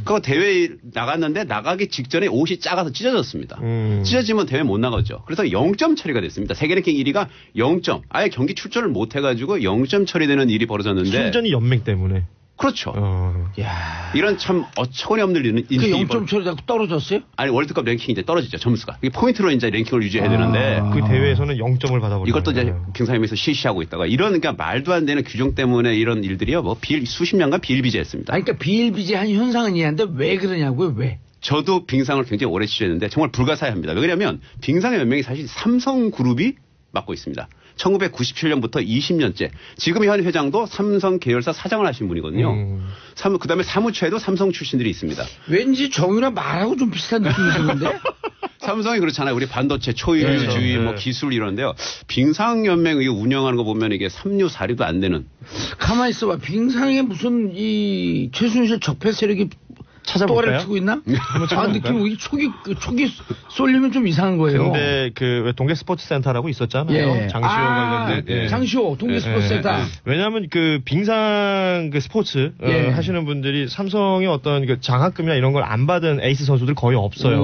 그거 대회 나갔는데 나가기 직전에 옷이 작아서 찢어졌습니다. 찢어지면 대회 못 나가죠. 그래서 0점 처리가 됐습니다. 세계 랭킹 1위가 0점. 아예 경기 출전을 못 해가지고 0점 처리되는 일이 벌어졌는데. 순전히 연맹 때문에. 그렇죠. 야. 이런 참 어처구니 없는 일은 그 0점 처리되고 떨어졌어요? 아니 월드컵 랭킹이 이제 떨어지죠. 점수가. 이게 포인트로 이제 랭킹을 유지해야 되는데 그 대회에서는 0점을 받아버리고 이것도 이제 빙상연맹에서 실시하고 있다가 이런 그러니까 말도 안 되는 규정 때문에 이런 일들이요. 뭐 수십 년간 비일비재했습니다. 아니, 그러니까 비일비재한 현상은 이해하는데 왜 그러냐고요? 왜? 저도 빙상을 굉장히 오래 취재했는데 정말 불가사의합니다. 왜냐하면 빙상연맹이 사실 삼성그룹이 맡고 있습니다. 1997년부터 20년째. 지금 현 회장도 삼성 계열사 사장을 하신 분이거든요. 그다음에 사무처에도 삼성 출신들이 있습니다. 왠지 정유라 말하고 좀 비슷한 느낌이 드는데? 삼성이 그렇잖아요. 우리 반도체 초일주의 뭐 기술 이런데요. 빙상연맹 이게 운영하는 거 보면 이게 3류 4류도 안 되는. 가만히 있어봐. 빙상에 무슨 이 최순실 적폐 세력이 찾아볼까요? 또아를 치고 있나? 아, 느낌 이 촉이 쏠리면 좀 이상한 거예요. 근데 그 동계 스포츠 센터라고 있었잖아요. 예. 장시호 관련된. 예. 장시호 동계 스포츠 센터. 왜냐하면 그 빙상 그 스포츠 하시는 분들이 삼성의 어떤 그 장학금이나 이런 걸 안 받은 에이스 선수들 거의 없어요.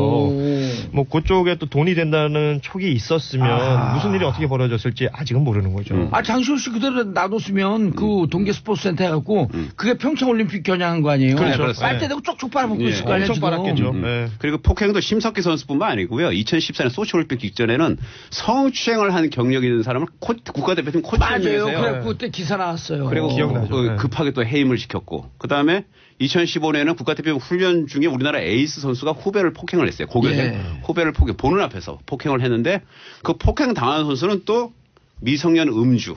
뭐 그쪽에 또 돈이 된다는 촉이 있었으면 무슨 일이 어떻게 벌어졌을지 아직은 모르는 거죠. 아, 장시호 씨 그대로 놔뒀으면 그 동계 스포츠 센터 해갖고 그게 평창 올림픽 겨냥한 거 아니에요? 그렇죠. 빨대 대고 쪽쪽 빨아먹고 있을 거 아니에요? 엄청 빨았겠죠. 그리고 폭행도 심석희 선수뿐만 아니고요. 2014년 소치올림픽 직전에는 성추행을 한 경력이 있는 사람을 국가대표팀 코치를 맞아요. 해서요. 그래 그때 기사 나왔어요. 그리고 기억나죠. 급하게 또 해임을 시켰고 그다음에 2015년에는 국가대표 훈련 중에 우리나라 에이스 선수가 후배를 폭행을 했어요. 고교생 후배를 보는 앞에서 폭행을 했는데 그 폭행 당한 선수는 또 미성년 음주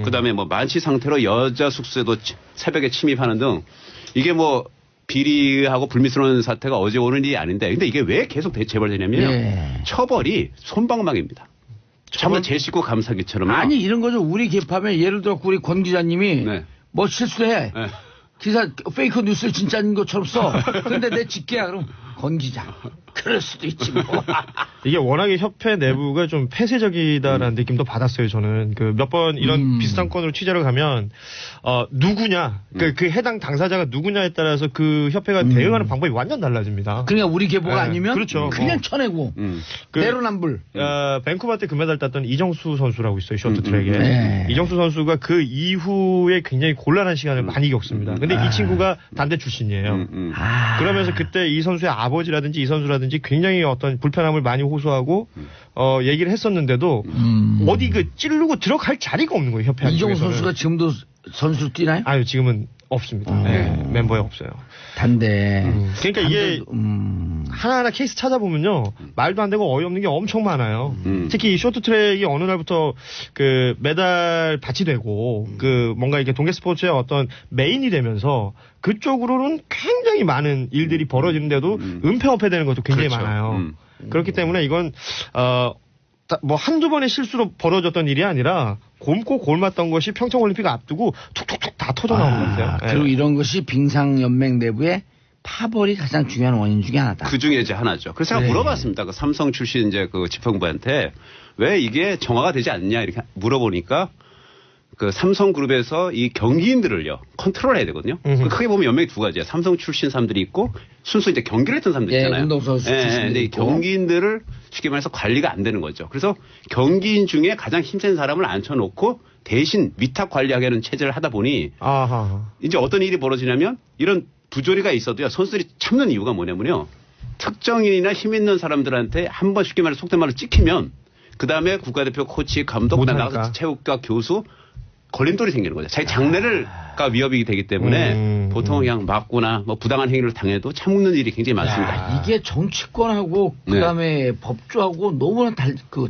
그다음에 뭐 만취 상태로 여자 숙소에도 새벽에 침입하는 등 이게 뭐 비리하고 불미스러운 사태가 어제 오는 일이 아닌데 근데 이게 왜 계속 재발되냐면요. 처벌이 솜방망입니다. 처벌 제식구 감사기처럼. 아니 이런 거죠. 우리 개파면 예를 들어 우리 권 기자님이 뭐 실수해. 기사 페이크 뉴스를 진짜인 것처럼 써. 근데 내 직계야. 그럼 권 기자. 그럴 수도 있지 뭐. 이게 워낙에 협회 내부가 좀 폐쇄적이다라는 느낌도 받았어요. 저는 그 몇 번 이런 비슷한 건으로 취재를 가면 누구냐 그 해당 당사자가 누구냐에 따라서 그 협회가 대응하는 방법이 완전 달라집니다. 그러니까 우리 계보가 아니면 그렇죠. 그냥 쳐내고 내로남불. 밴쿠버 때 금메달 땄던 이정수 선수라고 있어요. 쇼트트랙에. 이정수 선수가 그 이후에 굉장히 곤란한 시간을 많이 겪습니다. 근데 이 친구가 단대 출신이에요. 그러면서 그때 이 선수의 아버지라든지 이 선수라든지 굉장히 어떤 불편함을 많이 호소하고 얘기를 했었는데도 어디 그 찌르고 들어갈 자리가 없는 거예요. 협회 이정수 선수가 지금도 선수 뛰나요? 아유 지금은 없습니다. 멤버에 없어요. 단대. 그러니까 이게 하나하나 케이스 찾아보면요 말도 안 되고 어이없는 게 엄청 많아요. 특히 이 쇼트트랙이 어느 날부터 그 메달 바치되고 그 뭔가 이렇게 동계 스포츠의 어떤 메인이 되면서 그쪽으로는 굉장히 많은 일들이 벌어지는데도 은폐업해되는 것도 굉장히 많아요. 그렇기 때문에 이건 뭐 한두 번의 실수로 벌어졌던 일이 아니라 곪고 골맞던 것이 평창올림픽 앞두고 툭툭툭 다 터져나오는 것 같아요. 그리고 이런 것이 빙상연맹 내부에 파벌이 가장 중요한 원인 중에 하나다. 그 중에 이제 하나죠. 그래서 제가 물어봤습니다. 그 삼성 출신 이제 그 집행부한테 왜 이게 정화가 되지 않냐 이렇게 물어보니까 그 삼성그룹에서 이 경기인들을요 컨트롤해야 되거든요. 크게 보면 연맹이 두 가지예요. 삼성 출신 사람들이 있고 순수 이제 경기를 했던 사람들 있잖아요. 운동선수 출신들이 이 경기인들을 쉽게 말해서 관리가 안 되는 거죠. 그래서 경기인 중에 가장 힘센 사람을 앉혀놓고 대신 위탁 관리하게 하는 체제를 하다 보니 이제 어떤 일이 벌어지냐면 이런 부조리가 있어도요 선수들이 참는 이유가 뭐냐면요 특정인이나 힘 있는 사람들한테 한번 쉽게 말해서 속된 말로 찍히면 그 다음에 국가대표 코치 감독 나가서 체육과 교수 걸림돌이 생기는 거죠. 자기 장래가 위협이 되기 때문에 보통 그냥 맞거나 뭐 부당한 행위를 당해도 참는 일이 굉장히 많습니다. 이게 정치권하고 그다음에 법조하고 너무나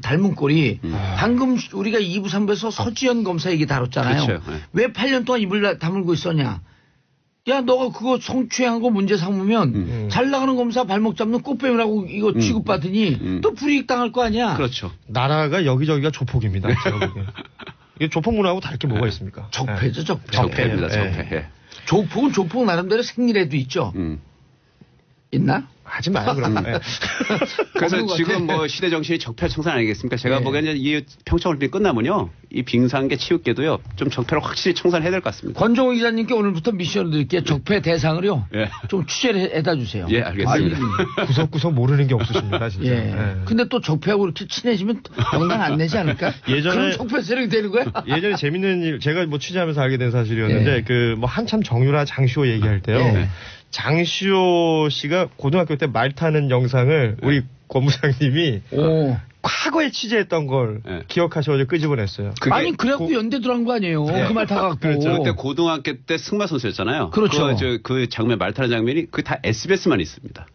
닮은 꼴이 방금 우리가 2부 3부에서 서지현 검사 얘기 다뤘잖아요. 그렇죠. 네. 왜 8년 동안 입을 다물고 있었냐. 야, 너가 그거 성추행한 거 문제 삼으면 잘 나가는 검사 발목 잡는 꽃뱀이라고 이거 취급받으니 또 불이익 당할 거 아니야. 그렇죠. 나라가 여기저기가 조폭입니다. 제가 보기엔. 이게 조폭 문화하고 다를 게 뭐가 있습니까? 적폐죠, 적폐. 적폐입니다, 예. 적폐. 예. 조폭은 조폭 나름대로 생리에도 있죠. 있나? 하지 마요, 그럼. 예. 그래서 지금 뭐 시대 정신이 적폐 청산 아니겠습니까? 제가 보기에는 이 평창올림픽 끝나면요, 이 빙상계 체육계도요, 좀 적폐를 확실히 청산해야 될 것 같습니다. 권종호 기자님께 오늘부터 미션을 드릴게요. 적폐 대상을요. 예. 좀 취재를 해다 주세요. 예, 알겠습니다. 구석구석 모르는 게 없으십니다, 진짜. 예. 예. 근데 또 적폐하고 이렇게 친해지면 영향 안 내지 않을까? 그럼 적폐 세력이 되는 거야? 예전에 재밌는 일, 제가 뭐 취재하면서 알게 된 사실이었는데, 그 뭐 한참 정유라 장시호 얘기할 때요. 예. 장시호 씨가 고등학교 때 말 타는 영상을 우리 권부장님이 오. 과거에 취재했던 걸 기억하셔서 끄집어냈어요. 아니, 그래갖고 연대 들어간 거 아니에요. 그 말 타갖고. 그렇죠. 그때 고등학교 때 승마 선수였잖아요. 그렇죠. 그 장면, 말 타는 장면이 그 다 SBS만 있습니다.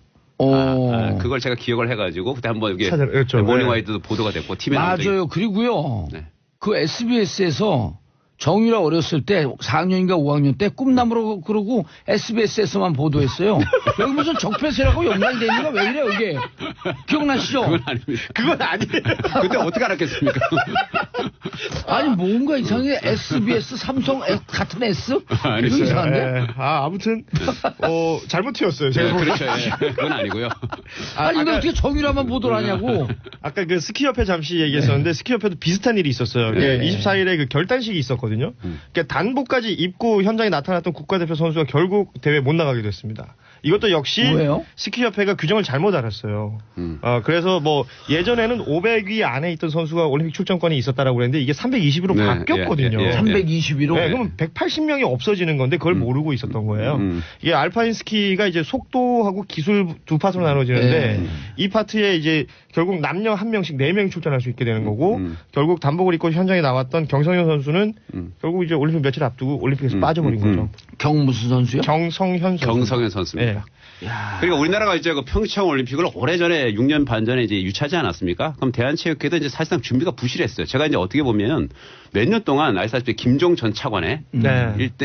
그걸 제가 기억을 해가지고 그때 한번 이게 그렇죠. 모닝와이드도 보도가 됐고 팀에 맞아요. 그리고요. 네. 그 SBS에서 정유라 어렸을 때 4학년인가 5학년 때 꿈나무로 그러고 SBS에서만 보도했어요. 여기 무슨 적폐세라고 연관이 되는 거 왜 이래 이게? 기억나시죠? 그건 아닙니다. 그건 아니에요. 그때 어떻게 알았겠습니까? 아니 뭔가 이상해. SBS 삼성 같은 S? 아니죠. 이거 이상한데? 예. 아무튼 잘못 튀었어요. 제가 그렇죠. 예. 그건 아니고요. 아니 근데 어떻게 정유라만 보도를 하냐고. 아까 그 스키협회 잠시 얘기했었는데 스키협회도 비슷한 일이 있었어요. 24일에 그 결단식이 있었거든요. 그러니까 단복까지 입고 현장에 나타났던 국가대표 선수가 결국 대회 못 나가게 됐습니다. 이것도 역시 왜요? 스키협회가 규정을 잘못 알았어요. 그래서 뭐 예전에는 500위 안에 있던 선수가 올림픽 출전권이 있었다라고 그랬는데 이게 320위로 바뀌었거든요. 320위로. 네, 그러면 180명이 없어지는 건데 그걸 모르고 있었던 거예요. 이게 알파인 스키가 이제 속도하고 기술 두 파트로 나눠지는데 이 파트에 이제 결국 남녀 한 명씩 4명이 출전할 수 있게 되는 거고 결국 단복을 입고 현장에 나왔던 경성현 선수는 결국 이제 올림픽 며칠 앞두고 올림픽에서 빠져버린 거죠. 경 무슨 선수요? 경성현 선수. 경성현 선수입니다. 그러니까 우리나라가 이제 그 평창 올림픽을 오래전에 6년 반 전에 이제 유치하지 않았습니까? 그럼 대한체육회도 이제 사실상 준비가 부실했어요. 제가 이제 어떻게 보면 몇 년 동안 아시다시피 김종 전 차관의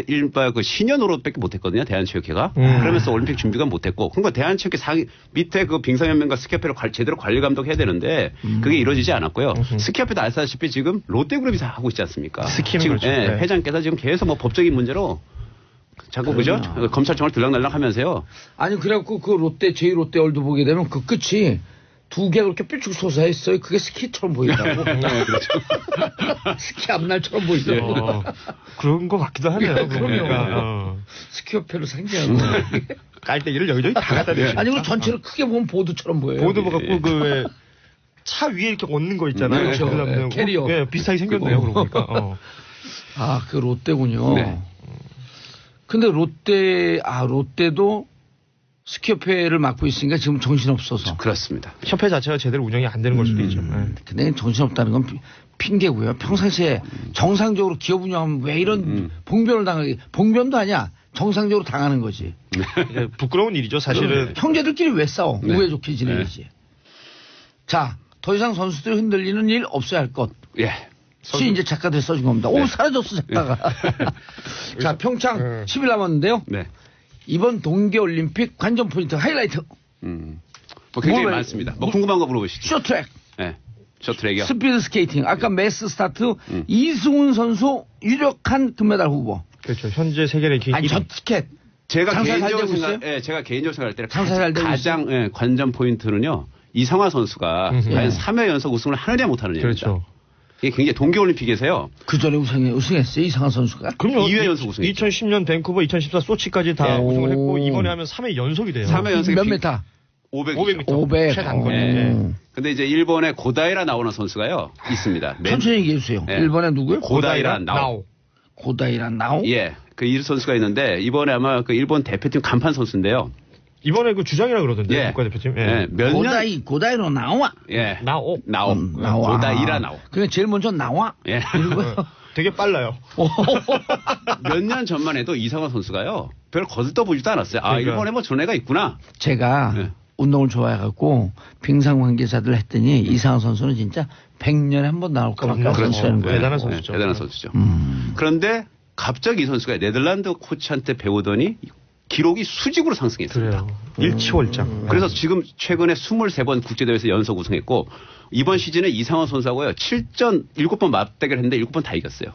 일바 그 신년으로밖에 못했거든요. 대한체육회가 그러면서 올림픽 준비가 못했고, 그러니까 대한체육회 밑에 그 빙상연맹과 스키협회를 제대로 관리 감독해야 되는데 그게 이루어지지 않았고요. 스키협회도 아시다시피 지금 롯데그룹이 다 하고 있지 않습니까? 스키는 지금 그렇죠. 회장께서 지금 계속 뭐 법적인 문제로 자꾸 그죠? 검찰청을 들락날락하면서요. 아니 그래갖고 그 롯데 제2롯데월드 보게 되면 그 끝이 두 개가 그렇게 뾰쭉 솟아있어요. 그게 스키처럼 보인다고. 그렇죠. 스키 앞날처럼 보이더라고. 그런 거 같기도 하네요. 그럼요. 스키협회로 상징하고. 깔때기를 여기저기 다 갖다 대죠. 아니, 그리고 전체를 크게 보면 보드처럼 보여요. 보드 갖고 그 차 위에 이렇게 얹는 거 있잖아요. 그렇죠. 그다음에 캐리어. 네, 비슷하게 생겼네요. 그러고 보니까. 아, 그 롯데군요. 네. 근데 롯데도 스키협회를 맡고 있으니까 지금 정신없어서. 그렇습니다. 협회 자체가 제대로 운영이 안 되는 걸 수도 있죠. 근데 정신없다는 건 핑계고요. 평상시에 정상적으로 기업 운영하면 왜 이런 봉변을 당하게, 봉변도 아니야. 정상적으로 당하는 거지. 부끄러운 일이죠, 사실은. 형제들끼리 왜 싸워? 우애 좋게 지내야지. 자, 더 이상 선수들이 흔들리는 일 없어야 할 것. 예. 시 이제 작가들이 써준 겁니다. 오, 사라졌어, 작가가. 자, 평창 10일 남았는데요. 네. 이번 동계올림픽 관전 포인트 하이라이트. 뭐 굉장히 많습니다. 뭐 궁금한 거 물어보시죠. 쇼트랙. 네. 쇼트랙이요. 스피드 스케이팅. 아까 매스 스타트 이승훈 선수 유력한 금메달 후보. 그렇죠. 현재 세계 랭킹 아니, 1위. 저 티켓. 제가 개인적으로 생각할 때 장사 잘 되고 가장 관전 포인트는요. 이상화 선수가 과연 3회 연속 우승을 하느냐 못하느냐입니다. 그렇죠. 이게 굉장히 동계올림픽에서요. 그 전에 우승했어요, 이상한 선수가. 그럼요. 2회 연속 우승. 2010년 밴쿠버, 2014 소치까지 다 우승을 했고 이번에 하면 3회 연속이 돼요. 3회 연속이 몇 메타? 500m. 500. 최단거리. 네. 근데 이제 일본의 고다이라 나오는 선수가요 있습니다. 천천히 얘기해 주세요. 네. 일본의 누구요? 고다이라 나오. 고다이라 나오? 예. 그 이 선수가 있는데 이번에 아마 그 일본 대표팀 간판 선수인데요. 이번에 그 주장이라 그러던데 예. 국가대표팀. 예. 몇 년? 고다이로 나와. 예. 나오. 나와. 고다이라 나오. 그냥 제일 먼저 나와. 예. 되게 빨라요. 몇 년 전만 해도 이상화 선수가요. 별 거들떠보지도 않았어요. 아, 그러니까. 일본에 뭐 저런 애가 있구나. 제가 네. 운동을 좋아해갖고 빙상 관계자들 했더니 이상한 선수는 진짜 100년에 한 번 나올 것 같은 그렇죠. 선수라는 거예요. 대단한 선수죠. 대단한 선수죠. 그런데 갑자기 이 선수가 네덜란드 코치한테 배우더니 기록이 수직으로 상승했습니다. 그래요. 일치월장. 그래서 지금 최근에 23번 국제대회에서 연속 우승했고 이번 시즌에 이상원 선수하고요 7번 맞대결 했는데 7번 다 이겼어요.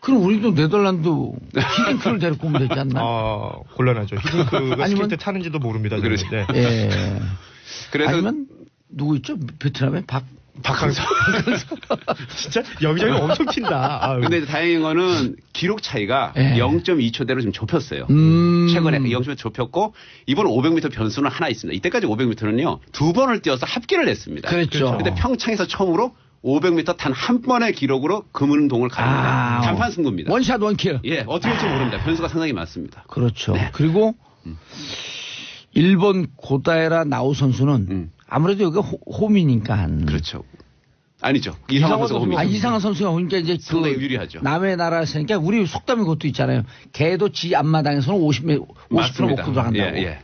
그럼 우리도 네덜란드 히딩크를 데리고 오면 되지 않나? 곤란하죠. 히딩크가 아니면- 스케이트 타는지도 모릅니다. 저는. 그렇죠. 네. 예. 그래서 아니면 누구 있죠? 베트남에 박항서. 진짜 여기저기 엄청 튄다. 아유. 근데 다행인 거는 기록 차이가 예. 0.2초대로 지금 좁혔어요. 최근에 0.2초 좁혔고 이번 500m 변수는 하나 있습니다. 이때까지 500m는요 2번을 뛰어서 합계를 냈습니다. 그렇죠. 근데 평창에서 처음으로 500m 단 한 번의 기록으로 금은동을 가립니다. 단판 승부입니다. 원샷 원킬. 예, 어떻게 될지 모릅니다. 변수가 상당히 많습니다. 그렇죠. 네. 그리고 일본 고다에라 나우 선수는 아무래도 여기가 홈이니까. 그렇죠. 아니죠. 이상한 선수가 홈이죠. 이상한 선수가 그러니까 이제 상당히 유리하죠. 남의 나라에서니까 우리 속담이 그것도 있잖아요. 개도 지 앞마당에서는 50% 맞습니다. 먹고 들어간다고. 예, 예.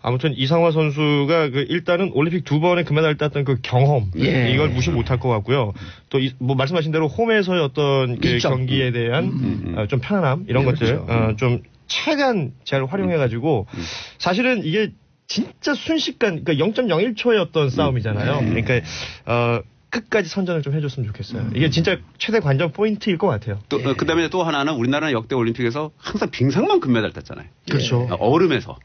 아무튼 이상화 선수가 일단은 올림픽 2번의 금메달을 땄던 그 경험 예. 이걸 무시 못할 것 같고요. 또 뭐 말씀하신 대로 홈에서의 어떤 그 이점. 경기에 대한 좀 편안함 이런 것들 좀 최대한 잘 활용해가지고 사실은 이게 진짜 순식간 그러니까 0.01초의 어떤 싸움이잖아요. 그러니까 끝까지 선전을 좀 해줬으면 좋겠어요. 이게 진짜 최대 관전 포인트일 것 같아요. 또 그다음에 또 하나는 우리나라는 역대 올림픽에서 항상 빙상만 금메달 땄잖아요. 그렇죠. 얼음에서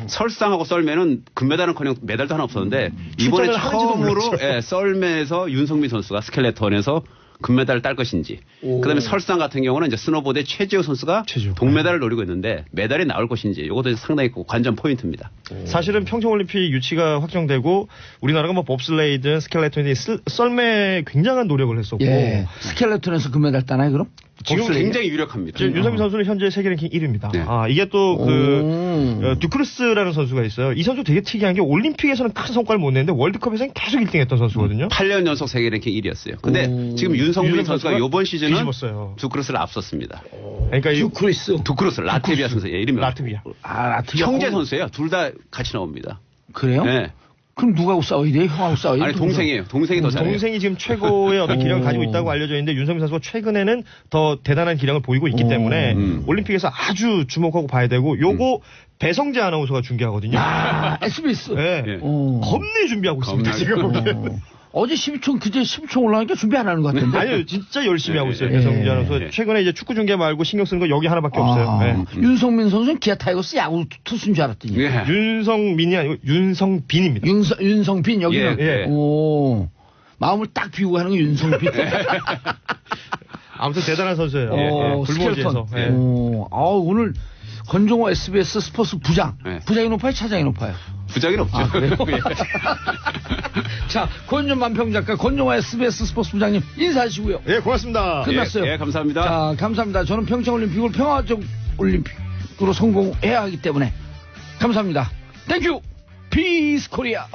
설상하고 썰매는 금메달은커녕 메달도 하나 없었는데 이번에 출전을 하는지도 처음으로 몰랐죠. 썰매에서 윤성민 선수가 스켈레톤에서 금메달을 딸 것인지 그다음에 설상 같은 경우는 이제 스노보드의 최지호 선수가 동메달을 노리고 있는데 메달이 나올 것인지 이것도 상당히 관전 포인트입니다. 사실은 평창올림픽 유치가 확정되고 우리나라가 뭐 봅슬레이든 스켈레톤이 썰매에 굉장한 노력을 했었고 예. 스켈레톤에서 금메달 따나요 그럼? 지금 봅슬레이? 굉장히 유력합니다. 지금 윤성민 선수는 현재 세계 랭킹 1위입니다. 네. 이게 또 듀크루스라는 선수가 있어요. 이 선수 되게 특이한 게 올림픽에서는 큰 성과를 못 내는데 월드컵에서는 계속 1등했던 선수거든요. 8년 연속 세계 랭킹 1위였어요. 근데 지금 윤성민 선수가 이번 시즌은 뒤집었어요. 두크루스를 앞섰습니다. 그러니까 두크루스. 라트비아 선수 이름이 라트비아. 라트비아. 형제 선수예요. 둘 다 같이 나옵니다. 그래요? 네. 그럼 누구하고 싸워야 돼요? 형하고 싸워야 돼요? 아니 동생이에요. 동생이 더 잘해요. 동생이 지금 최고의 어떤 기량을 가지고 있다고 알려져 있는데 윤성민 선수가 최근에는 더 대단한 기량을 보이고 있기 때문에 올림픽에서 아주 주목하고 봐야 되고 요거 배성재 아나운서가 중계하거든요. SBS. 네. 예. 겁내 준비하고 있습니다. 지금 보기에는. 어제 12초, 그제 12초 올라가니까 준비 안 하는 것 같은데. 아니요, 진짜 열심히 하고 있어요. 예. 배성재 아나운서. 예. 최근에 이제 축구 중계 말고 신경 쓰는 거 여기 하나밖에 없어요. 네. 윤성민 선수는 기아 타이거스 야구 투수인 줄 알았더니. 예. 윤성민이 아니고 윤성빈입니다. 윤성빈 여기는. 예, 예. 오. 마음을 딱 비우고 하는 게 윤성빈. 아무튼 대단한 선수예요. 스켈레톤. 불모지에서. 예. 오늘 권종호 SBS 스포츠 부장. 예. 부장이 높아요? 차장이 높아요? 부작은 없죠. 예. 자, 권준 만평 작가, 권종호 SBS 스포츠 부장님 인사하시고요. 예, 고맙습니다. 끝났어요. 예, 감사합니다. 자, 감사합니다. 저는 평창올림픽을 평화적 올림픽으로 성공해야 하기 때문에 감사합니다. 땡큐! 피스 코리아!